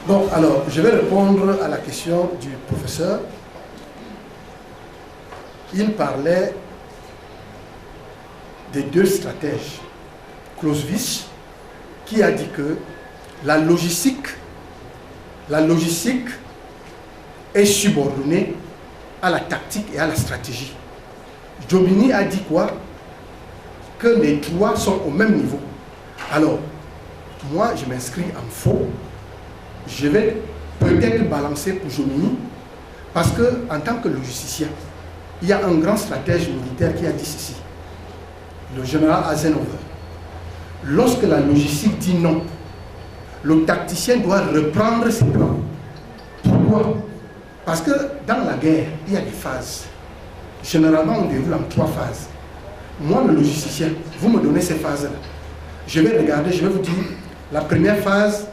Bon, alors, je vais répondre à la question du professeur. Il parlait des deux stratèges. Clausewitz, qui a dit que la logistique est subordonnée à la tactique et à la stratégie. Jomini a dit quoi? Que les trois sont au même niveau. Alors, moi, je m'inscris en faux. Je vais peut-être balancer pour Jomini, parce qu'en tant que logisticien, il y a un grand stratège militaire qui a dit ceci, le général Eisenhower. Lorsque la logistique dit non, le tacticien doit reprendre ses plans. Pourquoi? Parce que dans la guerre, il y a des phases. Généralement, on déroule en 3 phases. Moi, le logisticien, vous me donnez ces phases-là. Je vais regarder, je vais vous dire, la première phase,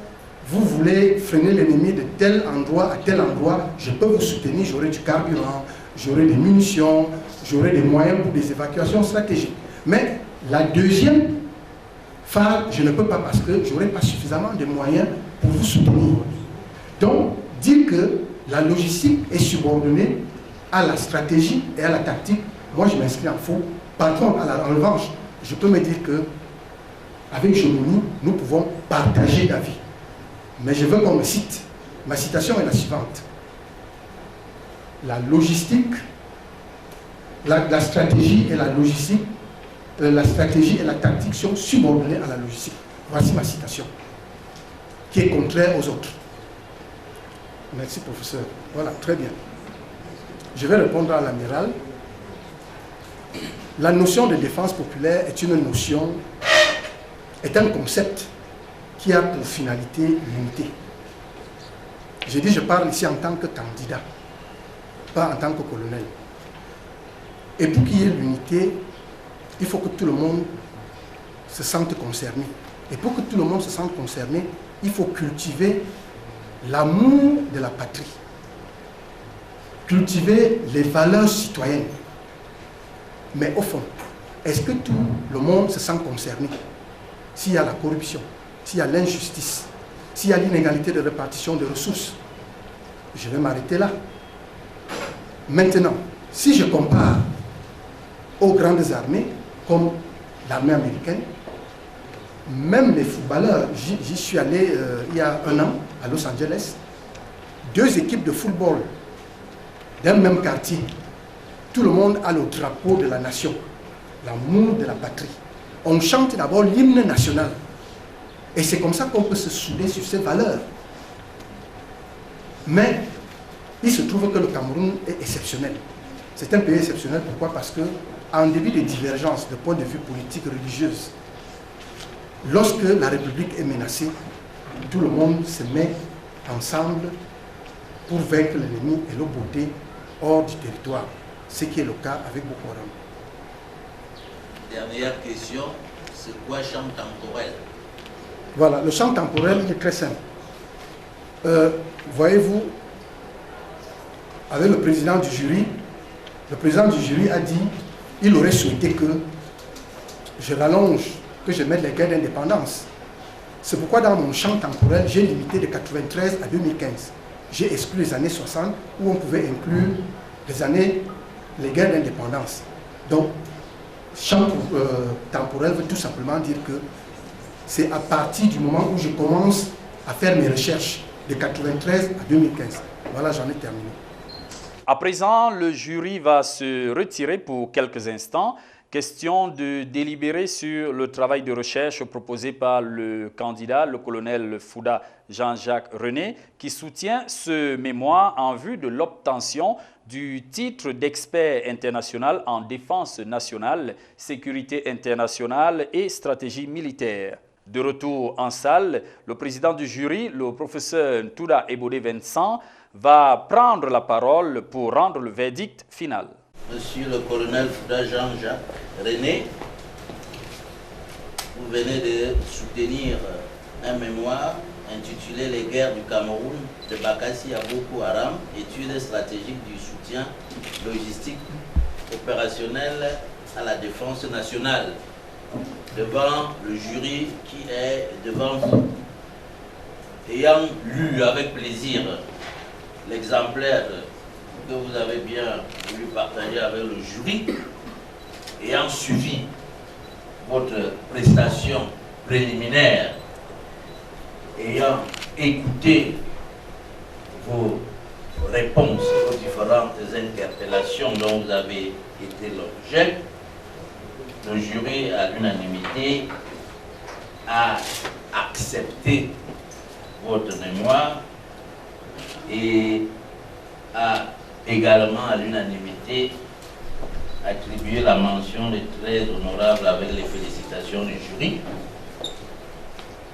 vous voulez freiner l'ennemi de tel endroit à tel endroit, je peux vous soutenir, j'aurai du carburant, j'aurai des munitions, j'aurai des moyens pour des évacuations stratégiques. Mais la deuxième phase, je ne peux pas parce que je n'aurai pas suffisamment de moyens pour vous soutenir. Donc, dire que la logistique est subordonnée à la stratégie et à la tactique, moi je m'inscris en faux. Par contre, en revanche, je peux me dire que avec Jomini, nous pouvons partager d'avis. Mais je veux qu'on me cite. Ma citation est la suivante. La logistique, la stratégie et la logistique, la stratégie et la tactique sont subordonnées à la logistique. Voici ma citation, qui est contraire aux autres. Merci, professeur. Voilà, très bien. Je vais répondre à l'amiral. La notion de défense populaire est une notion, est un concept qui a pour finalité l'unité. Je dis, je parle ici en tant que candidat, pas en tant que colonel. Et pour qu'il y ait l'unité, il faut que tout le monde se sente concerné. Et pour que tout le monde se sente concerné, il faut cultiver l'amour de la patrie, cultiver les valeurs citoyennes. Mais au fond, est-ce que tout le monde se sent concerné? S'il y a la corruption, s'il y a l'injustice, s'il y a l'inégalité de répartition de ressources, je vais m'arrêter là. Maintenant, si je compare aux grandes armées, comme l'armée américaine, même les footballeurs, j'y suis allé il y a 1 an à Los Angeles, 2 équipes de football d'un même quartier, tout le monde a le drapeau de la nation, l'amour de la patrie. On chante d'abord l'hymne national. Et c'est comme ça qu'on peut se souder sur ces valeurs. Mais il se trouve que le Cameroun est exceptionnel. C'est un pays exceptionnel, pourquoi? Parce que, en dépit des divergences de point de vue politique, religieuse, lorsque la République est menacée, tout le monde se met ensemble pour vaincre l'ennemi et le botter hors du territoire, ce qui est le cas avec Boko Haram. Dernière question, c'est quoi champ temporel? Voilà, le champ temporel est très simple. Voyez-vous, avec le président du jury a dit qu'il aurait souhaité que je rallonge, que je mette les guerres d'indépendance. C'est pourquoi dans mon champ temporel, j'ai limité de 93 à 2015. J'ai exclu les années 60 où on pouvait inclure les guerres d'indépendance. Donc, champ temporel veut tout simplement dire que c'est à partir du moment où je commence à faire mes recherches de 93 à 2015. Voilà, j'en ai terminé. À présent, le jury va se retirer pour quelques instants. Question de délibérer sur le travail de recherche proposé par le candidat, le colonel Fouda Jean-Jacques René, qui soutient ce mémoire en vue de l'obtention du titre d'expert international en défense nationale, sécurité internationale et stratégie militaire. De retour en salle, le président du jury, le professeur Ntouda Ebode Vincent, va prendre la parole pour rendre le verdict final. Monsieur le colonel Fouda Jean-Jacques René, vous venez de soutenir un mémoire intitulé « Les guerres du Cameroun de Bakassi à Boko Haram, études stratégiques du soutien logistique opérationnel à la défense nationale » devant le jury qui est devant vous. Ayant lu avec plaisir l'exemplaire que vous avez bien voulu partager avec le jury, ayant suivi votre prestation préliminaire, ayant écouté vos réponses aux différentes interpellations dont vous avez été l'objet, le jury à l'unanimité a accepté votre mémoire et a également à l'unanimité attribué la mention de très honorable avec les félicitations du jury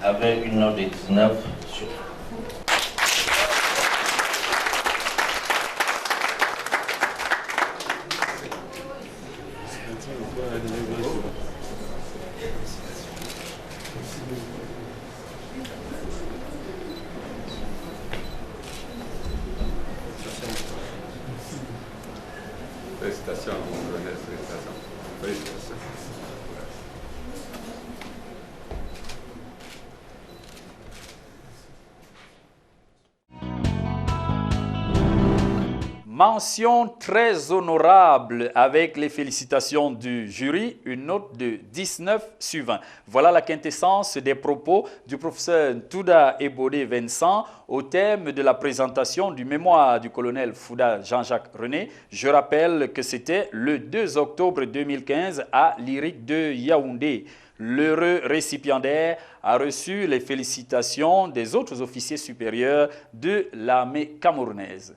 avec une note de 19 sur 20. Félicitations, mon colonel, félicitations. Félicitations. Mention très honorable avec les félicitations du jury, une note de 19 sur 20. Voilà la quintessence des propos du professeur Touda Ebodé Vincent au thème de la présentation du mémoire du colonel Fouda Jean-Jacques René. Je rappelle que c'était le 2 octobre 2015 à l'IRIC de Yaoundé. L'heureux récipiendaire a reçu les félicitations des autres officiers supérieurs de l'armée camerounaise.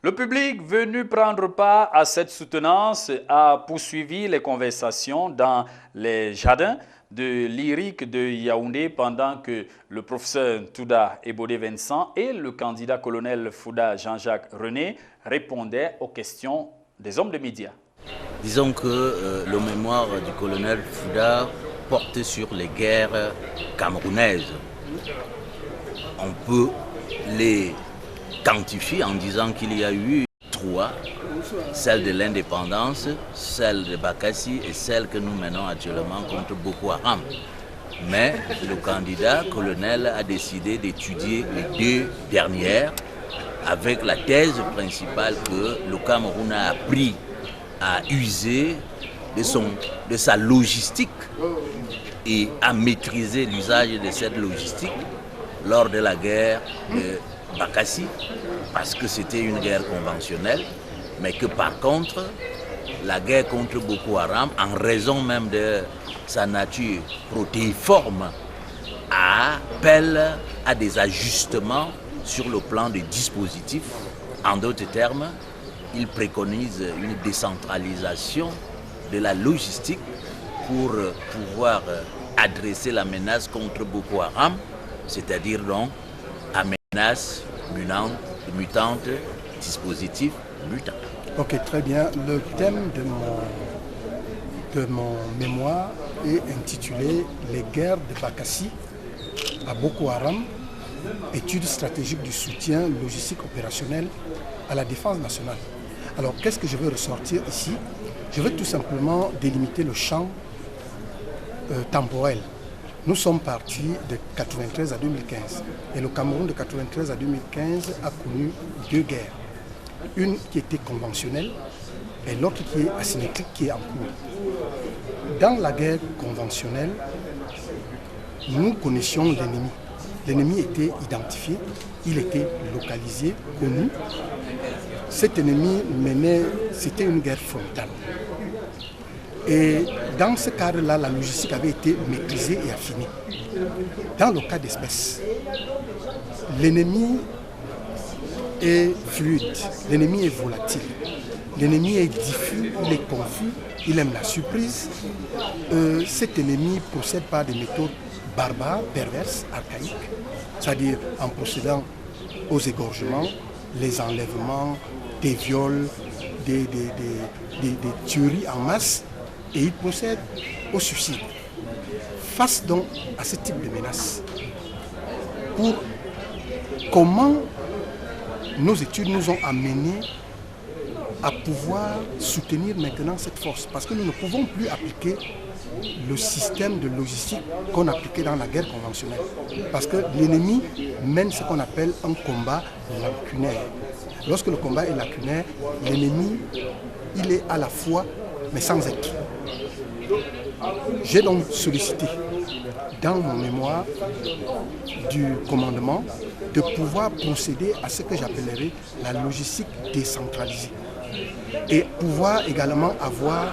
Le public venu prendre part à cette soutenance a poursuivi les conversations dans les jardins de l'IRIC de Yaoundé pendant que le professeur Touda Ebodé Vincent et le candidat colonel Fouda Jean-Jacques René répondaient aux questions des hommes de médias. Disons que le mémoire du colonel Fouda porte sur les guerres camerounaises. On peut les quantifier en disant qu'il y a eu 3, celle de l'indépendance, celle de Bakassi et celle que nous menons actuellement contre Boko Haram. Mais le candidat colonel a décidé d'étudier les 2 dernières avec la thèse principale que le Cameroun a appris à user de sa logistique et à maîtriser l'usage de cette logistique lors de la guerre de Bakassi, parce que c'était une guerre conventionnelle, mais que par contre, la guerre contre Boko Haram, en raison même de sa nature protéiforme, appelle à des ajustements sur le plan des dispositifs. En d'autres termes, il préconise une décentralisation de la logistique pour pouvoir adresser la menace contre Boko Haram, c'est-à-dire donc à menace mutante, dispositif mutant. Ok, très bien. Le thème de mon mémoire est intitulé « Les guerres de Bakassi à Boko Haram, études stratégiques du soutien logistique opérationnel à la défense nationale ». Alors, qu'est-ce que je veux ressortir ici? Je veux tout simplement délimiter le champ temporel. Nous sommes partis de 1993 à 2015 et le Cameroun de 1993 à 2015 a connu 2 guerres. Une qui était conventionnelle et l'autre qui est asymétrique, qui est en cours. Dans la guerre conventionnelle, nous connaissions l'ennemi. L'ennemi était identifié, il était localisé, connu. Cet ennemi menait, c'était une guerre frontale. Et dans ce cadre-là, la logistique avait été maîtrisée et affinée. Dans le cas d'espèce, l'ennemi est fluide, l'ennemi est volatile, l'ennemi est diffus, il est confus, il aime la surprise. Cet ennemi procède par des méthodes barbares, perverses, archaïques, c'est-à-dire en procédant aux égorgements, les enlèvements, des viols, des tueries en masse, et il procède au suicide. Face donc à ce type de menace, pour comment nos études nous ont amenés à pouvoir soutenir maintenant cette force, parce que nous ne pouvons plus appliquer le système de logistique qu'on appliquait dans la guerre conventionnelle, parce que l'ennemi mène ce qu'on appelle un combat lacunaire. Lorsque le combat est lacunaire, l'ennemi, il est à la fois, mais sans être. J'ai donc sollicité dans mon mémoire du commandement de pouvoir procéder à ce que j'appellerais la logistique décentralisée et pouvoir également avoir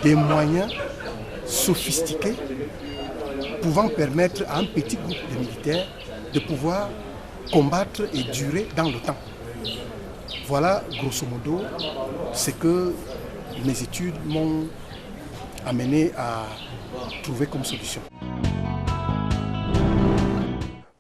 des moyens sophistiqués pouvant permettre à un petit groupe de militaires de pouvoir combattre et durer dans le temps. Voilà grosso modo ce que mes études m'ont amené à trouver comme solution.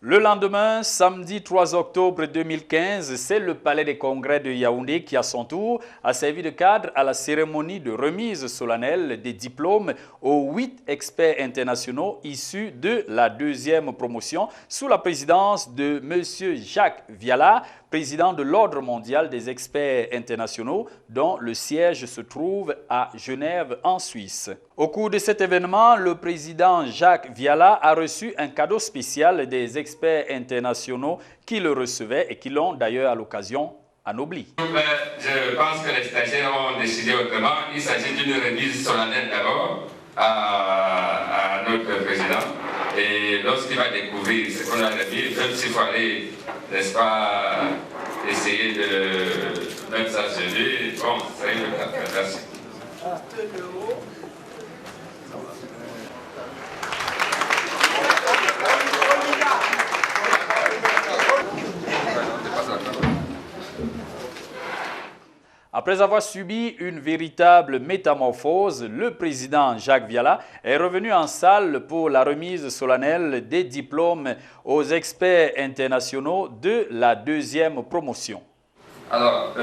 Le lendemain, samedi 3 octobre 2015, c'est le Palais des Congrès de Yaoundé qui, à son tour, a servi de cadre à la cérémonie de remise solennelle des diplômes aux 8 experts internationaux issus de la 2e promotion sous la présidence de M. Jacques Viala, président de l'Ordre mondial des experts internationaux, dont le siège se trouve à Genève, en Suisse. Au cours de cet événement, le président Jacques Viala a reçu un cadeau spécial des experts internationaux qui le recevaient et qui l'ont d'ailleurs à l'occasion anobli. Je pense que les stagiaires ont décidé autrement. Il s'agit d'une remise solennelle d'abord à notre président. Et lorsqu'il va découvrir ce qu'on a remis, même s'il faut aller, n'est-ce pas, essayer de mettre ça chez lui, bon, ça y est, merci. Après avoir subi une véritable métamorphose, le président Jacques Viala est revenu en salle pour la remise solennelle des diplômes aux experts internationaux de la 2e promotion. Alors,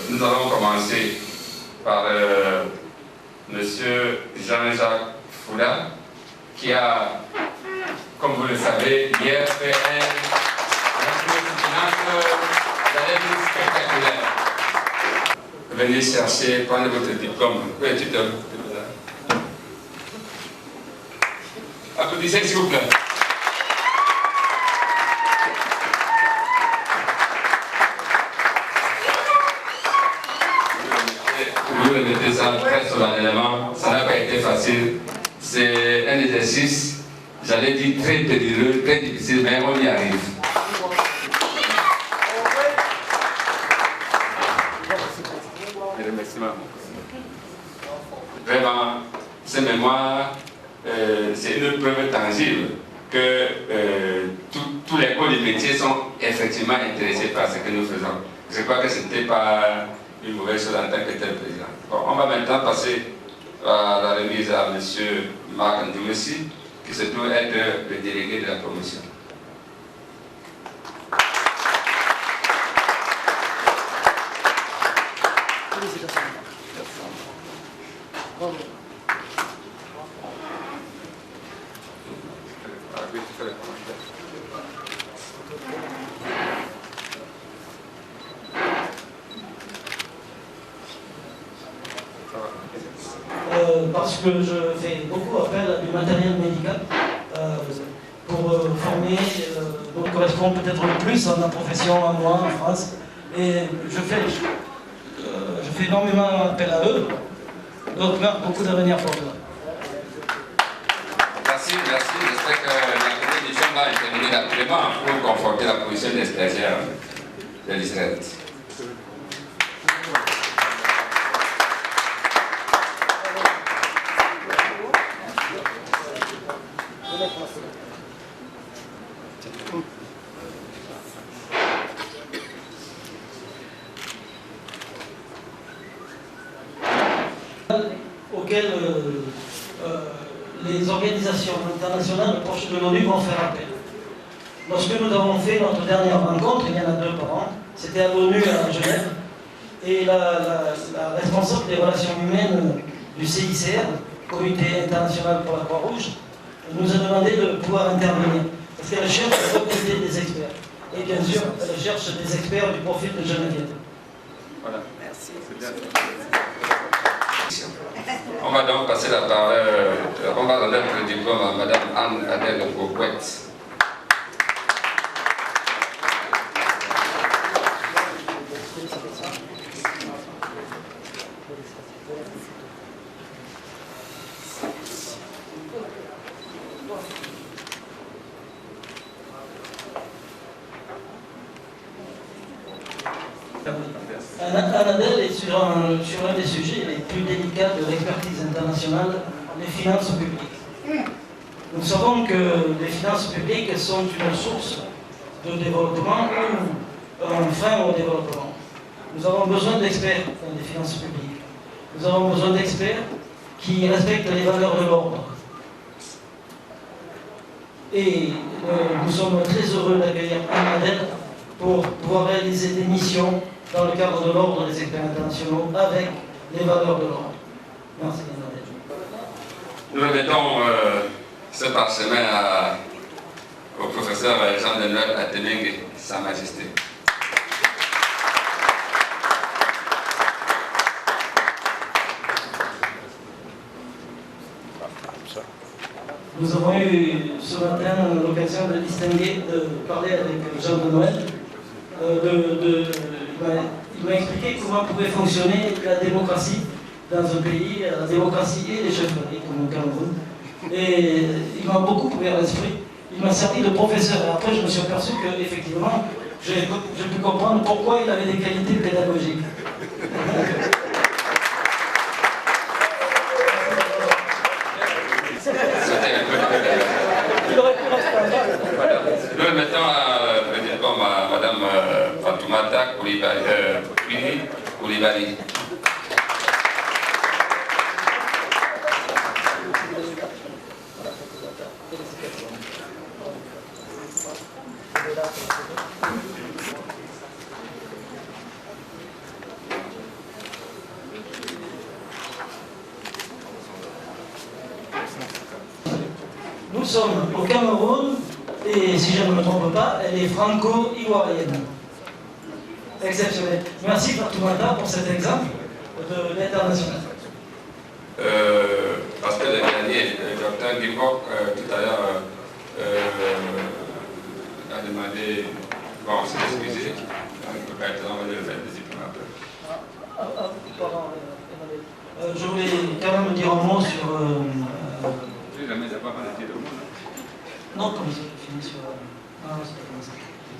nous allons commencer par M. Jean-Jacques Fouda, qui a, comme vous le savez, hier fait un spectaculaire. Venez chercher, prenez votre diplôme. Applaudissez s'il vous plaît. Vous le mettez ça très solennellement, ça n'a pas été facile. C'est un exercice, j'allais dire très périlleux, très difficile, mais on y arrive. Vraiment, ces mémoires, c'est une preuve tangible que tous les corps du métier sont effectivement intéressés par ce que nous faisons. Je crois que ce n'était pas une mauvaise chose en tant que tel président. Bon, on va maintenant passer à la remise à M. Marc Ndoumessi, qui se trouve être le délégué de la promotion. Parce que je fais beaucoup appel à du matériel médical pour former, donc correspond peut-être le plus à ma profession, à moi, en France. Et je fais énormément appel à eux, donc beaucoup d'avenir pour eux. Merci. J'espère que la compétition va intervenir rapidement pour conforter la position des stagiaires de l'Israël. Auxquels les organisations internationales proches de l'ONU vont faire appel. Lorsque nous avons fait notre dernière rencontre, il y en a 2 par an, c'était à l'ONU à Genève, et la responsable des relations humaines du CICR, Comité international pour la Croix-Rouge, nous a demandé de pouvoir intervenir, parce qu'elle cherche à recruter des experts. Et bien sûr, elle cherche des experts du profil de Geneviève. Voilà. Merci. On va donc passer la parole, on va donner le diplôme à Mme Anne-Adèle Gouquette. Anadel est sur un des sujets les plus délicats de l'expertise internationale, les finances publiques. Nous savons que les finances publiques sont une source de développement ou un frein au développement. Nous avons besoin d'experts dans les finances publiques. Nous avons besoin d'experts qui respectent les valeurs de l'ordre. Et nous sommes très heureux d'accueillir Anadel pour pouvoir réaliser des missions dans le cadre de l'ordre des experts internationaux avec les valeurs de l'ordre. Merci Anadel. Nous remettons ce parchemin au professeur Jean-Denis Ateneng, Sa Majesté. Nous avons eu ce matin l'occasion de distinguer, de parler avec Jean de Noël. Il m'a expliqué comment pouvait fonctionner la démocratie dans un pays, la démocratie et les chefferies, comme au Cameroun. Et il m'a beaucoup ouvert l'esprit. Il m'a servi de professeur. Et après, je me suis aperçu qu'effectivement, j'ai pu comprendre pourquoi il avait des qualités pédagogiques. Nous mettons à Madame Fatoumata Koulibaly. Nous sommes au Cameroun et si je ne me trompe pas, elle est franco-ivoirienne. Exceptionnel. Merci Fatoumata pour cet exemple de l'international. Parce que le dernier, le docteur Guimbo, tout à l'heure, a demandé, bon, on s'est excusé, on va le faire des diplômes après. Je voulais quand même dire un mot sur... Non, comme je finis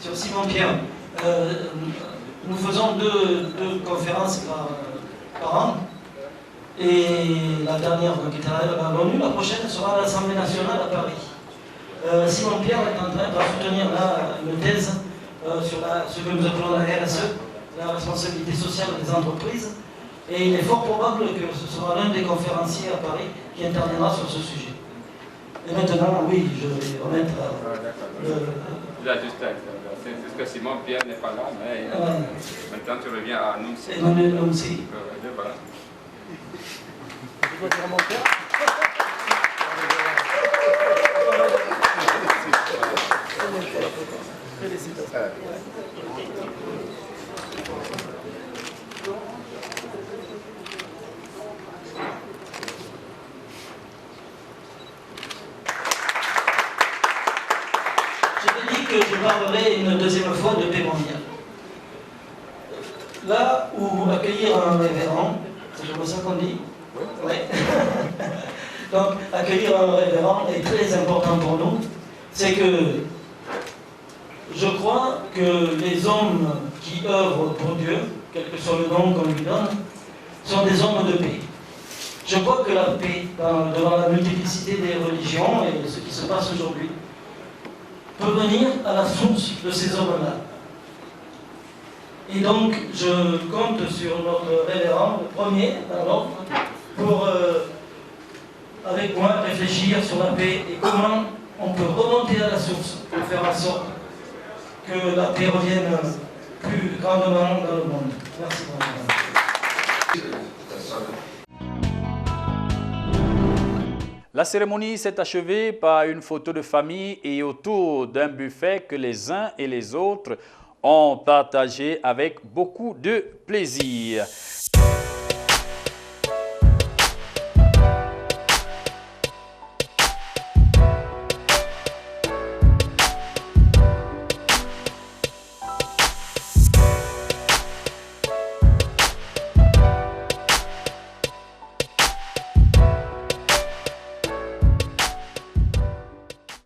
sur Simon Pierre. Nous faisons deux conférences par an. Et la dernière qui était à l'ONU, la prochaine sera à l'Assemblée nationale à Paris. Simon Pierre est en train de soutenir là une thèse sur ce que nous appelons la RSE, la responsabilité sociale des entreprises. Et il est fort probable que ce sera l'un des conférenciers à Paris qui interviendra sur ce sujet. Et maintenant, oui, je vais remettre C'est que Simon Pierre n'est pas là, mais maintenant tu reviens à Numsi. Emmanuel Numsi. Voilà. Je parlerai une deuxième fois de paix mondiale. Là où accueillir un révérend, c'est comme ça qu'on dit. Oui. Donc accueillir un révérend est très important pour nous. C'est que je crois que les hommes qui œuvrent pour Dieu, quel que soit le nom qu'on lui donne, sont des hommes de paix. Je crois que la paix, devant la multiplicité des religions et ce qui se passe aujourd'hui, peut venir à la source de ces hommes-là. Et donc, je compte sur notre révérend, le premier dans l'ordre, pour, avec moi, réfléchir sur la paix et comment on peut remonter à la source pour faire en sorte que la paix revienne plus grandement dans le monde. Merci beaucoup. La cérémonie s'est achevée par une photo de famille et autour d'un buffet que les uns et les autres ont partagé avec beaucoup de plaisir.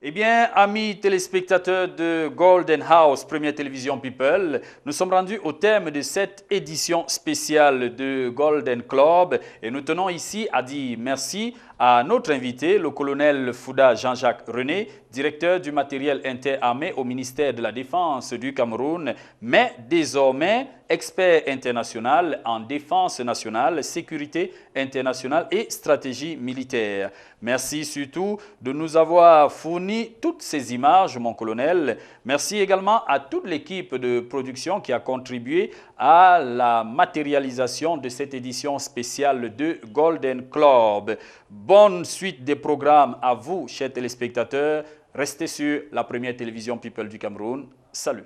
Eh bien, amis téléspectateurs de Golden House, Première Télévision People, nous sommes rendus au thème de cette édition spéciale de Golden Club et nous tenons ici à dire merci à notre invité, le colonel Fouda Jean-Jacques René, directeur du matériel interarmé au ministère de la Défense du Cameroun, mais désormais expert international en défense nationale, sécurité internationale et stratégie militaire. Merci surtout de nous avoir fourni toutes ces images, mon colonel. Merci également à toute l'équipe de production qui a contribué à la matérialisation de cette édition spéciale de Golden Club. Bonne suite des programmes à vous, chers téléspectateurs. Restez sur la Première Télévision People du Cameroun. Salut.